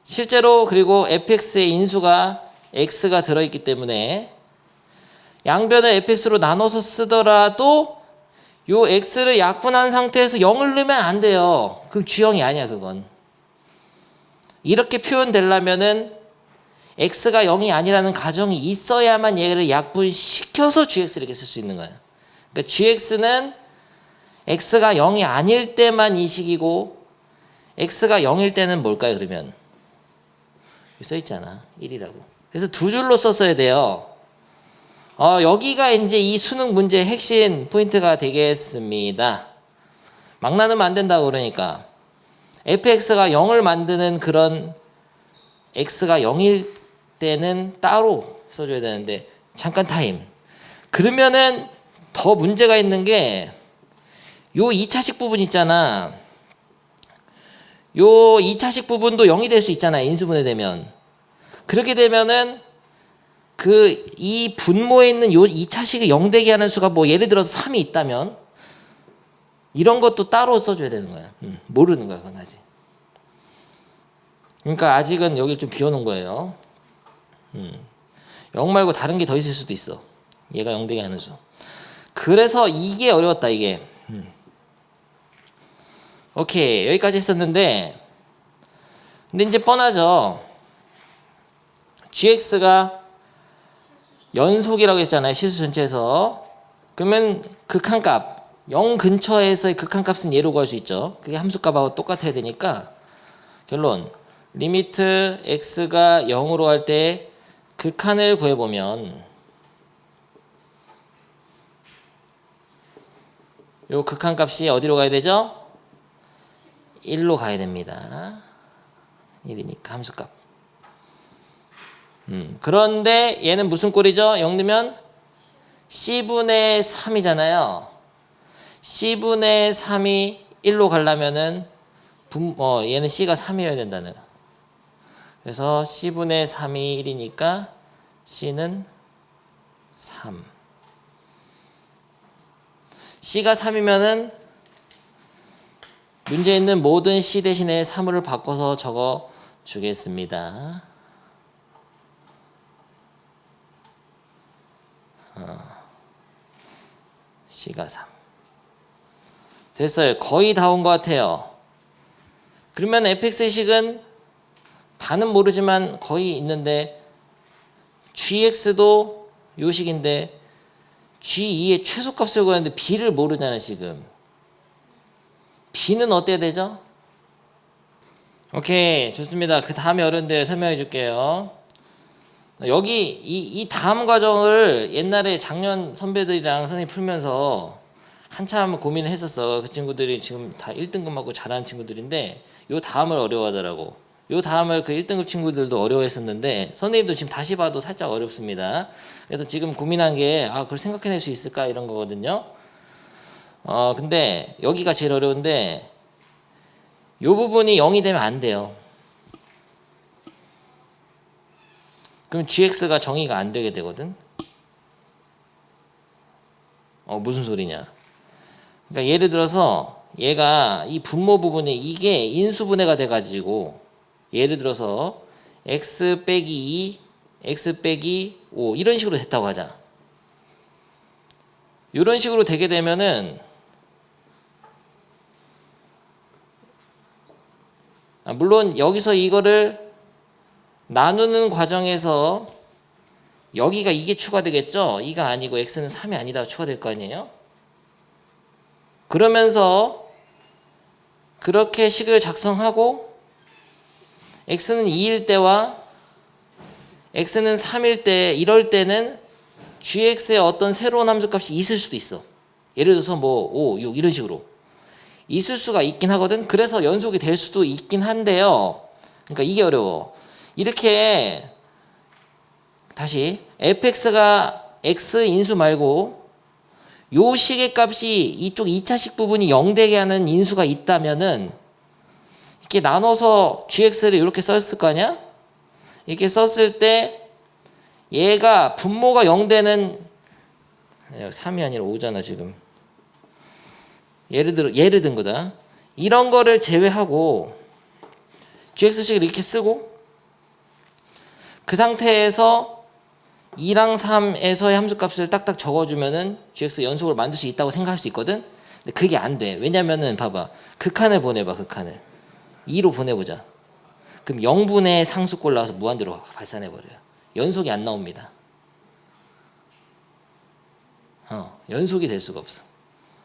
실제로 그리고 fx의 인수가 x가 들어있기 때문에 양변을 fx로 나눠서 쓰더라도 요 x를 약분한 상태에서 0을 넣으면 안 돼요. 그럼 g0이 아니야 그건. 이렇게 표현되려면은 x가 0이 아니라는 가정이 있어야만 얘를 약분시켜서 gx 이렇게 쓸 수 있는 거예요. 그러니까 gx는 x가 0이 아닐 때만 이 식이고 x가 0일 때는 뭘까요 그러면? 여기 써있잖아 1이라고. 그래서 두 줄로 썼어야 돼요. 여기가 이제 이 수능 문제의 핵심 포인트가 되겠습니다. 막 나누면 안 된다고 그러니까 fx가 0을 만드는 그런 x가 0일 때는 따로 써줘야 되는데 잠깐 타임. 그러면은 더 문제가 있는 게 요 2차식 부분 있잖아. 요 2차식 부분도 0이 될 수 있잖아. 인수분해 되면. 그렇게 되면은 이 분모에 있는 요 2차식이 0 되게 하는 수가 뭐 예를 들어서 3이 있다면 이런 것도 따로 써줘야 되는 거야. 모르는 거야 그건 아직. 그러니까 아직은 여기를 좀 비워놓은 거예요. 0 말고 다른 게 더 있을 수도 있어. 얘가 0 되게 하는 수. 그래서 이게 어려웠다 이게. 오케이 여기까지 했었는데 근데 이제 뻔하죠. gx가 연속이라고 했잖아요. 실수 전체에서. 그러면 극한값 0 근처에서의 극한값은 얘로 구할 수 있죠. 그게 함수값하고 똑같아야 되니까 결론 리미트 x가 0으로 할 때 극한을 구해보면 요 극한값이 어디로 가야 되죠? 1로 가야 됩니다. 1이니까 함수값. 그런데 얘는 무슨 꼴이죠? 0 넣으면 c분의 3이잖아요. c분의 3이 1로 가려면은 얘는 c가 3이어야 된다는. 그래서 c분의 3이 1이니까 c는 3. c가 3이면은 문제에 있는 모든 c 대신에 3을 바꿔서 적어 주겠습니다. c가 3. 됐어요. 거의 다 온 것 같아요. 그러면 fx식은 다는 모르지만 거의 있는데 gx도 요 식인데 g2의 최소값을 구하는데 b를 모르잖아요 지금. b는 어때야 되죠? 오케이 좋습니다. 그 다음에 어려운데 설명해 줄게요. 여기 이 다음 과정을 옛날에 작년 선배들이랑 선생님 풀면서 한참 고민을 했었어. 그 친구들이 지금 다 1등급 맞고 잘하는 친구들인데 요 다음을 어려워하더라고. 요 다음을 그 1등급 친구들도 어려워했었는데 선생님도 지금 다시 봐도 살짝 어렵습니다. 그래서 지금 고민한 게 그걸 생각해낼 수 있을까 이런 거거든요. 근데 여기가 제일 어려운데 요 부분이 0이 되면 안 돼요. 그럼 gx가 정의가 안 되게 되거든. 무슨 소리냐? 그러니까 예를 들어서 얘가 이 분모 부분이 이게 인수분해가 돼가지고 예를 들어서 x 빼기 2, x 빼기 5 이런 식으로 됐다고 하자. 이런 식으로 되게 되면은 물론 여기서 이거를 나누는 과정에서 여기가 이게 추가되겠죠? 2가 아니고 x는 3이 아니다 추가될 거 아니에요? 그러면서 그렇게 식을 작성하고 x는 2일 때와 x는 3일 때 이럴 때는 gx의 어떤 새로운 함수값이 있을 수도 있어. 예를 들어서 뭐 5, 6 이런 식으로 있을 수가 있긴 하거든. 그래서 연속이 될 수도 있긴 한데요. 그러니까 이게 어려워. 이렇게 다시 fx가 x 인수 말고 요 식의 값이 이쪽 2차식 부분이 0 되게 하는 인수가 있다면은 이렇게 나눠서 gx를 이렇게 썼을 거 아니야? 이렇게 썼을 때 얘가 분모가 0 되는 3이 아니라 5잖아 지금. 예를 든 거다. 이런 거를 제외하고 gx식을 이렇게 쓰고 그 상태에서 2랑 3에서의 함수값을 딱딱 적어주면은 gx 연속을 만들 수 있다고 생각할 수 있거든. 근데 그게 안 돼. 왜냐면은 봐봐. 극한을 보내봐. 극한을 2로 보내보자. 그럼 0분의 상수꼴 나와서 무한대로 발산해버려요. 연속이 안 나옵니다. 연속이 될 수가 없어.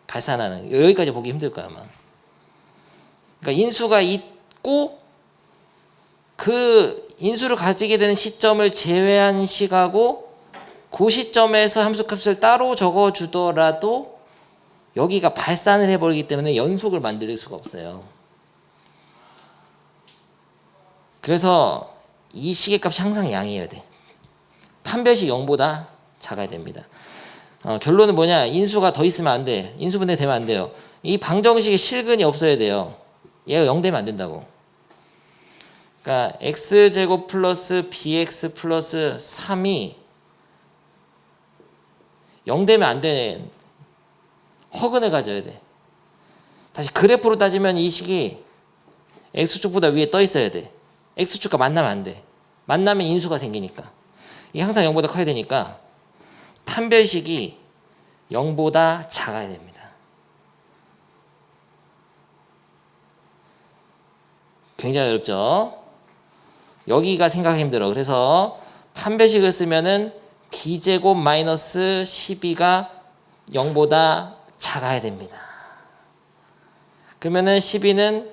발산하는 여기까지 보기 힘들 거야 아마. 그러니까 인수가 있고 그 인수를 가지게 되는 시점을 제외한 식하고 그 시점에서 함수값을 따로 적어주더라도 여기가 발산을 해버리기 때문에 연속을 만들 수가 없어요. 그래서 이 식의 값이 항상 양이어야 돼. 판별식 0보다 작아야 됩니다. 결론은 뭐냐? 인수가 더 있으면 안 돼. 인수분해 되면 안 돼요. 이 방정식에 실근이 없어야 돼요. 얘가 0 되면 안 된다고. 그러니까 x제곱 플러스 bx 플러스 3이 0 되면 안 되는 허근을 가져야 돼. 다시 그래프로 따지면 이 식이 x축보다 위에 떠 있어야 돼. x축과 만나면 안 돼. 만나면 인수가 생기니까. 이게 항상 0보다 커야 되니까 판별식이 0보다 작아야 됩니다. 굉장히 어렵죠? 여기가 생각하기 힘들어. 그래서 판별식을 쓰면은 b제곱 마이너스 12가 0보다 작아야 됩니다. 그러면은 12는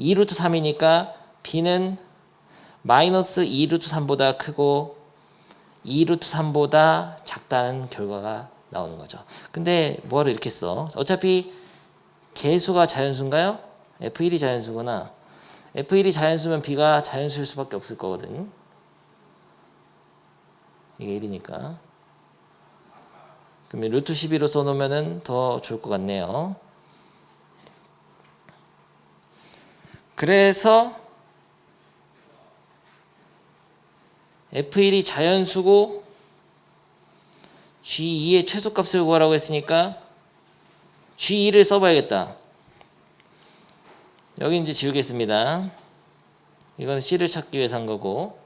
2루트 3이니까 b는 마이너스 2루트 3보다 크고 2루트 3보다 작다는 결과가 나오는 거죠. 근데 뭐를 이렇게 써? 어차피 개수가 자연수인가요? F1이 자연수구나. F1이 자연수면 B가 자연수일 수밖에 없을 거거든. 이게 1이니까. 그러면 루트 12로 써놓으면 더 좋을 것 같네요. 그래서 F1이 자연수고 G2의 최소값을 구하라고 했으니까 G2를 써봐야겠다. 여기 이제 지우겠습니다. 이건 C를 찾기 위해서 한 거고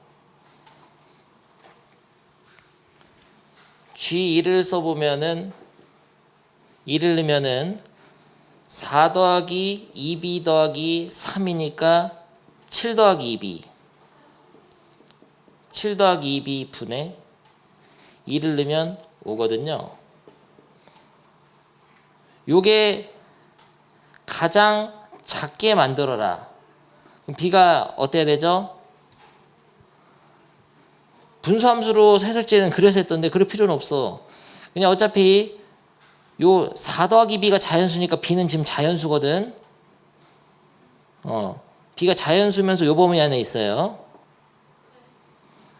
G2를 써보면은 2를 넣으면은 4 더하기 2B 더하기 3이니까 7 더하기 2B 7 더하기 2B 분의 2를 넣으면 5거든요. 요게 가장 작게 만들어라. 그럼 B가 어때야 되죠? 분수함수로 해설지는 그래서 했던데 그럴 필요는 없어. 그냥 어차피 요 4 더하기 B가 자연수니까 B는 지금 자연수거든. B가 자연수면서 요 범위 안에 있어요.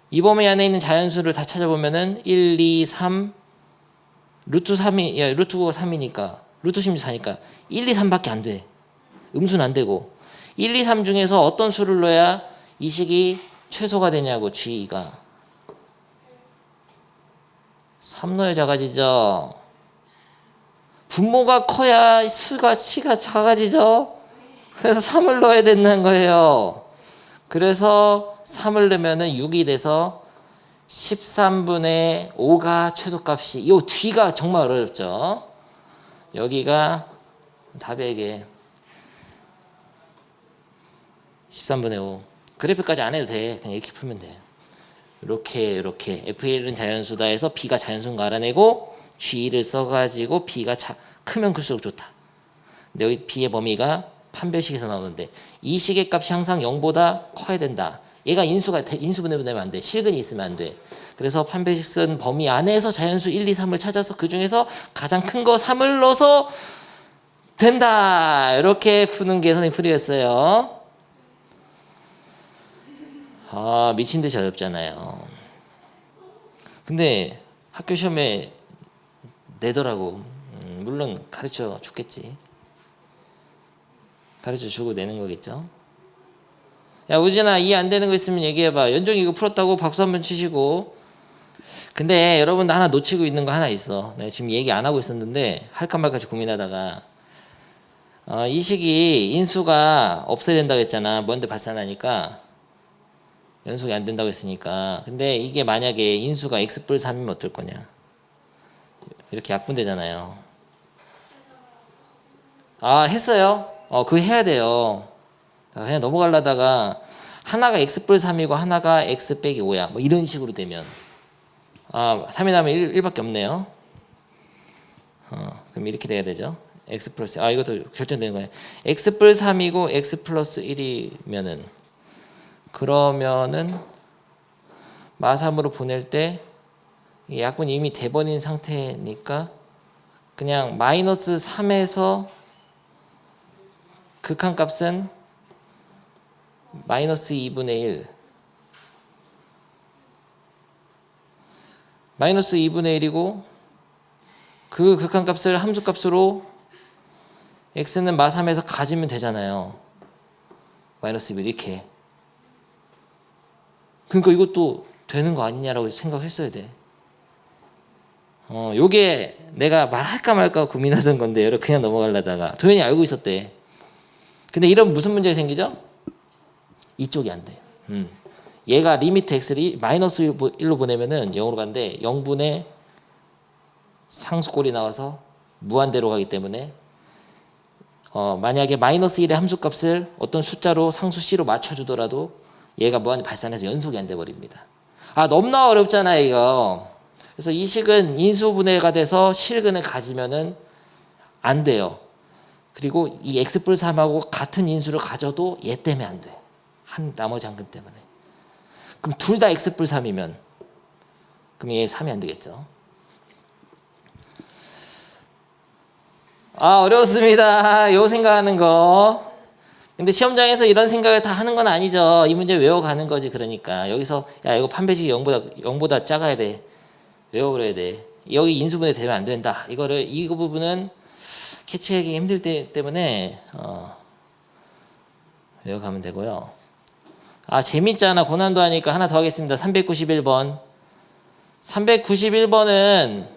이 범위 안에 있는 자연수를 다 찾아보면은 1, 2, 3 루트 3이 루트가 3이니까 루트 14니까 1, 2, 3밖에 안 돼. 음수는 안 되고 1, 2, 3 중에서 어떤 수를 넣어야 이 식이 최소가 되냐고 G2가 3 넣어야 작아지죠. 분모가 커야 C가 작아지죠. 그래서 3을 넣어야 된다는 거예요. 그래서 3을 넣으면 6이 돼서 13분의 5가 최소값이 이 뒤가 정말 어렵죠. 여기가 답에게 13분의 5 그래프까지 안 해도 돼. 그냥 이렇게 풀면 돼. 이렇게 F1은 자연수다 해서 B가 자연수인 거 알아내고 G를 써가지고 B가 크면 클수록 좋다. 근데 여기 B의 범위가 판별식에서 나오는데 이 식의 값이 항상 0보다 커야 된다. 얘가 인수분해되면 안 돼. 실근이 있으면 안 돼. 그래서 판별식 쓴 범위 안에서 자연수 1, 2, 3을 찾아서 그 중에서 가장 큰 거 3을 넣어서 된다. 이렇게 푸는 게 선생님 풀이였어요. 아, 미친 듯이 어렵잖아요. 근데 학교 시험에 내더라고. 물론 가르쳐 줬겠지. 가르쳐 주고 내는 거겠죠. 야, 우진아, 이해 안 되는 거 있으면 얘기해봐. 연종이 이거 풀었다고 박수 한번 치시고. 근데 여러분 하나 놓치고 있는 거 하나 있어. 내가 지금 얘기 안 하고 있었는데 할까 말까 고민하다가 이 식이 인수가 없어야 된다고 했잖아. 먼데 발산하니까 연속이 안 된다고 했으니까. 근데 이게 만약에 인수가 x 뿔 3이면 어떨 거냐. 이렇게 약분되잖아요. 아, 했어요? 그거 해야 돼요. 그냥 넘어가려다가 하나가 x 뿔 3이고 하나가 x 빼기 5야. 뭐 이런 식으로 되면 3이 나면 1밖에 없네요. 그럼 이렇게 돼야 되죠. x 플러스 이것도 결정되는 거예요. x 뿔 3이고 x 플러스 1이면은 그러면은 마3으로 보낼 때 약분이 이미 돼버린 상태니까 그냥 마이너스 3에서 극한값은 마이너스 2분의 1 마이너스 2분의 1이고 그 극한값을 함수값으로 x는 마3에서 가지면 되잖아요. 마이너스 2 이렇게. 그러니까 이것도 되는 거 아니냐라고 생각했어야 돼. 요게 내가 말할까 말까 고민하던 건데 여러분 그냥 넘어가려다가 도현이 알고 있었대. 근데 이런 무슨 문제가 생기죠? 이쪽이 안 돼. 얘가 리미트 x를 마이너스 1로 보내면은 0으로 가는데 0분의 상수꼴이 나와서 무한대로 가기 때문에 만약에 마이너스 1의 함수값을 어떤 숫자로 상수 c로 맞춰주더라도 얘가 무한히 발산해서 연속이 안 돼 버립니다. 너무나 어렵잖아요 이거. 그래서 이 식은 인수분해가 돼서 실근을 가지면은 안 돼요. 그리고 이 x 뿔 3하고 같은 인수를 가져도 얘 때문에 안 돼. 나머지 한 근 때문에. 그럼 둘 다 x 뿔 3이면 그럼 얘 3이 안 되겠죠. 어려웠습니다. 요 생각하는 거. 근데 시험장에서 이런 생각을 다 하는 건 아니죠. 이 문제 외워가는 거지. 그러니까 여기서 야 이거 판별식이 0보다 작아야 돼. 외워버려야 돼. 여기 인수분해 되면 안 된다. 이 부분은 캐치하기 힘들 때문에 외워가면 되고요. 재밌잖아. 고난도 하니까 하나 더 하겠습니다. 391번. 391번은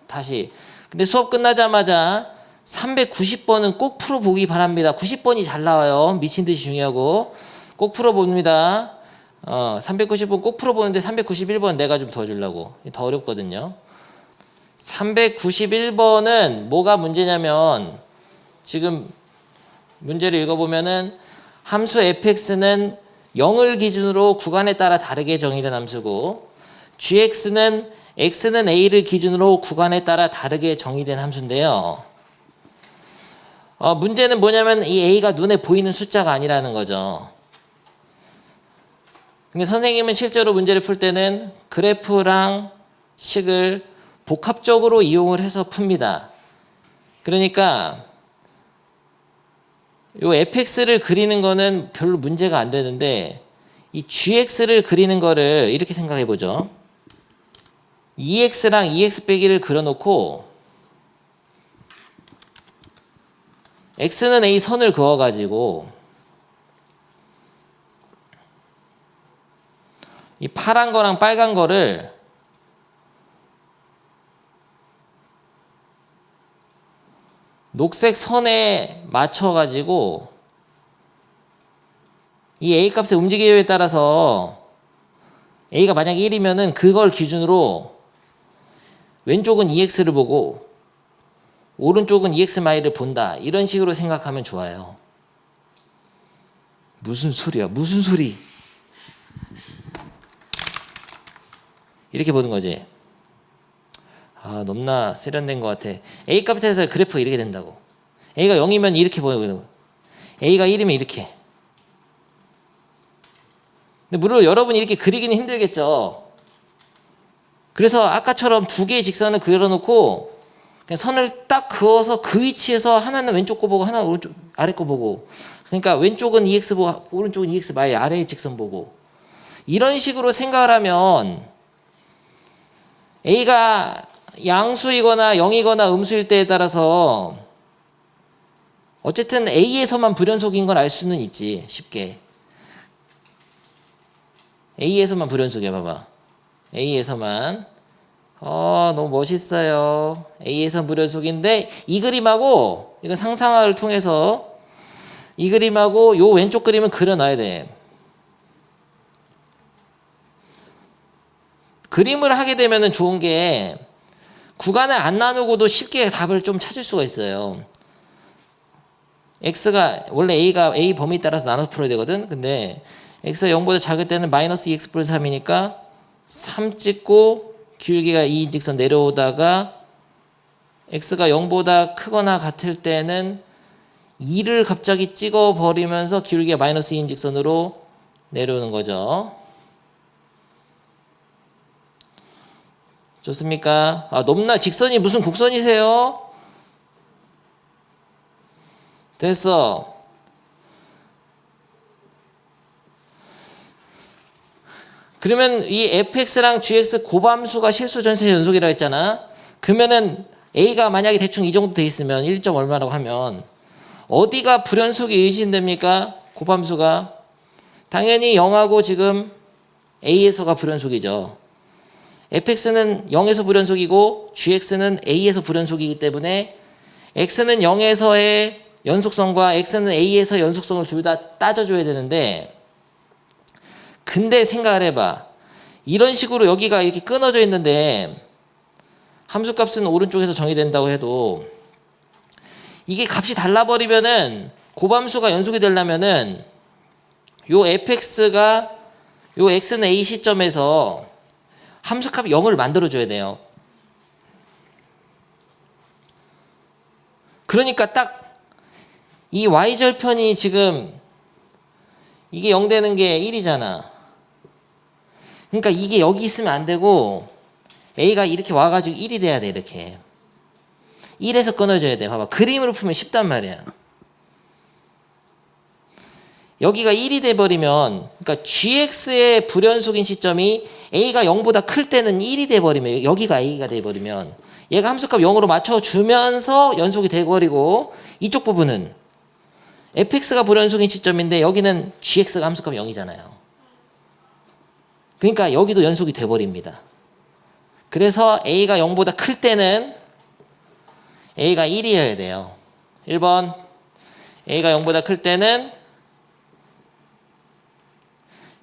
다시. 근데 수업 끝나자마자 390번은 꼭 풀어보기 바랍니다. 90번이 잘 나와요. 미친 듯이 중요하고 꼭 풀어봅니다. 390번 꼭 풀어보는데 391번 내가 좀 도와주려고. 더 어렵거든요. 391번은 뭐가 문제냐면 지금 문제를 읽어보면은 함수 fx는 0을 기준으로 구간에 따라 다르게 정의된 함수고 gx는 x는 a를 기준으로 구간에 따라 다르게 정의된 함수인데요. 문제는 뭐냐면 이 a가 눈에 보이는 숫자가 아니라는 거죠. 근데 선생님은 실제로 문제를 풀 때는 그래프랑 식을 복합적으로 이용을 해서 풉니다. 그러니까 요 fx를 그리는 거는 별로 문제가 안 되는데 이 gx를 그리는 거를 이렇게 생각해 보죠. 2x랑 2x 빼기를 그려놓고 x는 a 선을 그어가지고 이 파란 거랑 빨간 거를 녹색 선에 맞춰가지고 이 a 값의 움직임에 따라서 a가 만약에 1이면은 그걸 기준으로 왼쪽은 2x를 보고 오른쪽은 2x-를 본다. 이런 식으로 생각하면 좋아요. 무슨 소리야? 무슨 소리? 이렇게 보는 거지. 아, 너무나 세련된 것 같아. A 값에서 그래프가 이렇게 된다고. A가 0이면 이렇게 보이고 A가 1이면 이렇게. 근데 물론 여러분이 이렇게 그리기는 힘들겠죠. 그래서 아까처럼 두 개의 직선을 그려놓고 그냥 선을 딱 그어서 그 위치에서 하나는 왼쪽 거 보고 하나는 오른쪽 아래 거 보고, 그러니까 왼쪽은 EX 보고 오른쪽은 EX 마이 아래의 직선 보고, 이런 식으로 생각을 하면 A가 양수이거나 0이거나 음수일 때에 따라서 어쨌든 A에서만 불연속인 걸 알 수는 있지. 쉽게 A에서만 불연속이야. 봐봐, A에서만. 너무 멋있어요. A에서 불연속인데 이 그림하고 이거 상상화를 통해서 이 그림하고 요 왼쪽 그림은 그려놔야 돼. 그림을 하게 되면 좋은 게 구간을 안 나누고도 쉽게 답을 좀 찾을 수가 있어요. X가 원래 A 범위 따라서 나눠서 풀어야 되거든. 근데 X가 0보다 작을 때는 마이너스 2X 플러스 3이니까 3 찍고 기울기가 2인 직선 내려오다가 X가 0보다 크거나 같을 때는 2를 갑자기 찍어버리면서 기울기가 마이너스 2인 직선으로 내려오는 거죠. 좋습니까? 너무나 직선이 무슨 곡선이세요? 됐어. 그러면 이 fx랑 gx 고함수가 실수 전체 연속이라고 했잖아. 그러면은 a가 만약에 대충 이 정도 돼 있으면 1점 얼마라고 하면 어디가 불연속이 의심됩니까? 고함수가 당연히 0하고 지금 a에서가 불연속이죠. fx는 0에서 불연속이고 gx는 a에서 불연속이기 때문에 x는 0에서의 연속성과 x는 a에서 연속성을 둘 다 따져줘야 되는데, 근데 생각을 해봐. 이런 식으로 여기가 이렇게 끊어져 있는데 함수값은 오른쪽에서 정의된다고 해도 이게 값이 달라버리면은 고함수가 연속이 되려면은 요 fx가 요 x는 a 시점에서 함수값 0을 만들어줘야 돼요. 그러니까 딱 이 y절편이 지금 이게 0 되는 게 1이잖아. 그러니까 이게 여기 있으면 안 되고 a가 이렇게 와가지고 1이 돼야 돼. 이렇게 1에서 끊어줘야 돼. 봐봐, 그림으로 풀면 쉽단 말이야. 여기가 1이 돼버리면, 그러니까 gx의 불연속인 시점이 a가 0보다 클 때는 1이 돼버리면, 여기가 a가 돼버리면 얘가 함수값 0으로 맞춰주면서 연속이 돼버리고, 이쪽 부분은 fx가 불연속인 시점인데 여기는 gx가 함수값 0이잖아요. 그러니까 여기도 연속이 돼버립니다. 그래서 a가 0보다 클 때는 a가 1이어야 돼요. 1번, a가 0보다 클 때는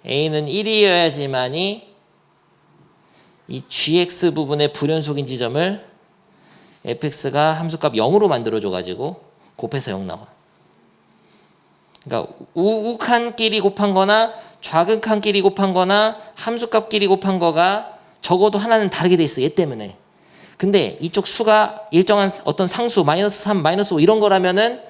a는 1이어야지만이 이 gx 부분의 불연속인 지점을 fx가 함수값 0으로 만들어줘가지고 곱해서 0 나와. 그러니까 우욱한끼리 곱한 거나 좌극한끼리 곱한 거나 함수값끼리 곱한 거가 적어도 하나는 다르게 돼 있어. 얘 때문에. 근데 이쪽 수가 일정한 어떤 상수 마이너스 3, 마이너스 5 이런 거라면은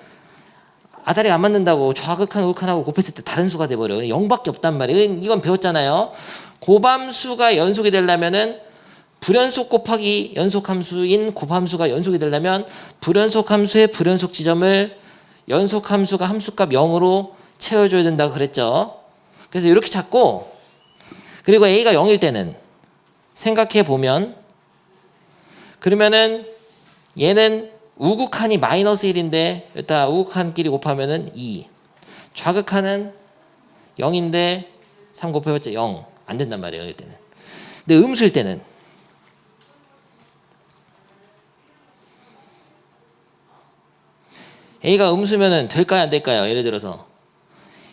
아다리가 안 맞는다고 좌극한 우극한하고 곱했을 때 다른 수가 돼버려. 0밖에 없단 말이에요. 이건 배웠잖아요. 고함수가 연속이 되려면은 불연속 곱하기 연속함수인 곱함수가 연속이 되려면 불연속함수의 불연속 지점을 연속함수가 함수값 0으로 채워줘야 된다고 그랬죠. 그래서 이렇게 찾고, 그리고 a가 0일 때는 생각해 보면, 그러면은 얘는 우극한이 마이너스 1인데 여기다 우극한끼리 곱하면은 2, 좌극한은 0인데 3 곱해봤자 0 안 된단 말이에요. 0일 때는. 근데 음수일 때는 a가 음수면은 될까요, 안 될까요? 예를 들어서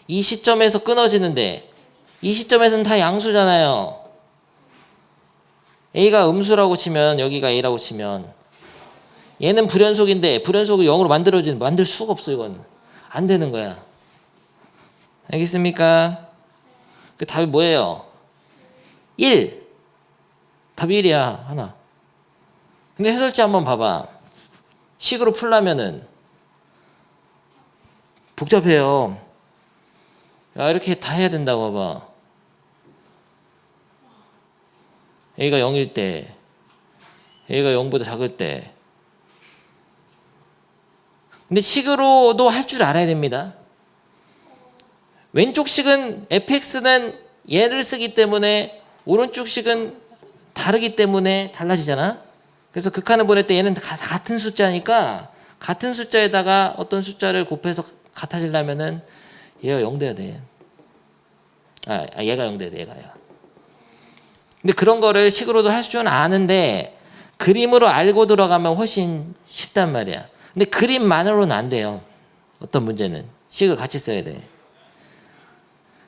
이 시점에서 끊어지는데 이 시점에서는 다 양수잖아요. a가 음수라고 치면, 여기가 a라고 치면 얘는 불연속인데 불연속을 0으로 만들 수가 없어. 이건 안 되는 거야. 알겠습니까? 그 답이 뭐예요? 1. 답 1이야 하나. 근데 해설지 한번 봐봐. 식으로 풀려면은 복잡해요. 야, 이렇게 다 해야 된다고 봐봐. A가 0일 때, A가 0보다 작을 때. 근데 식으로도 할 줄 알아야 됩니다. 왼쪽 식은 fx는 얘를 쓰기 때문에 오른쪽 식은 다르기 때문에 달라지잖아. 그래서 극한을 보낼 때 얘는 다 같은 숫자니까 같은 숫자에다가 어떤 숫자를 곱해서 같아지려면은 얘가 0 돼야 돼. 얘가 0 돼야 돼. 얘가요. 근데 그런 거를 식으로도 할 줄 아는데 그림으로 알고 들어가면 훨씬 쉽단 말이야. 근데 그림만으로는 안 돼요. 어떤 문제는 식을 같이 써야 돼.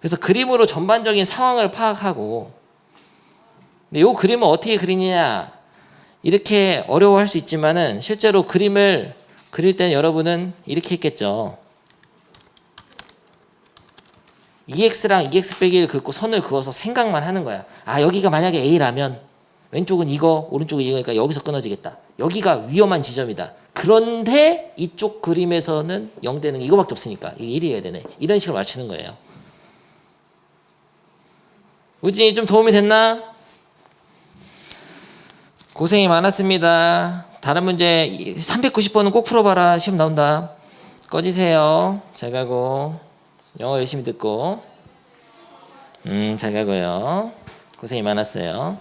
그래서 그림으로 전반적인 상황을 파악하고, 근데 이 그림을 어떻게 그리느냐 이렇게 어려워할 수 있지만은 실제로 그림을 그릴 때는 여러분은 이렇게 했겠죠. 2x랑 2x 빼기 1 긋고 선을 그어서 생각만 하는 거야. 아, 여기가 만약에 A라면 왼쪽은 이거, 오른쪽은 이거니까 여기서 끊어지겠다. 여기가 위험한 지점이다. 그런데 이쪽 그림에서는 0 되는 게 이거밖에 없으니까 이게 1이어야 되네. 이런 식으로 맞추는 거예요. 우진이 좀 도움이 됐나? 고생이 많았습니다. 다른 문제 390번은 꼭 풀어봐라. 시험 나온다. 꺼지세요. 잘 가고 영어 열심히 듣고 잘 가고요. 고생이 많았어요.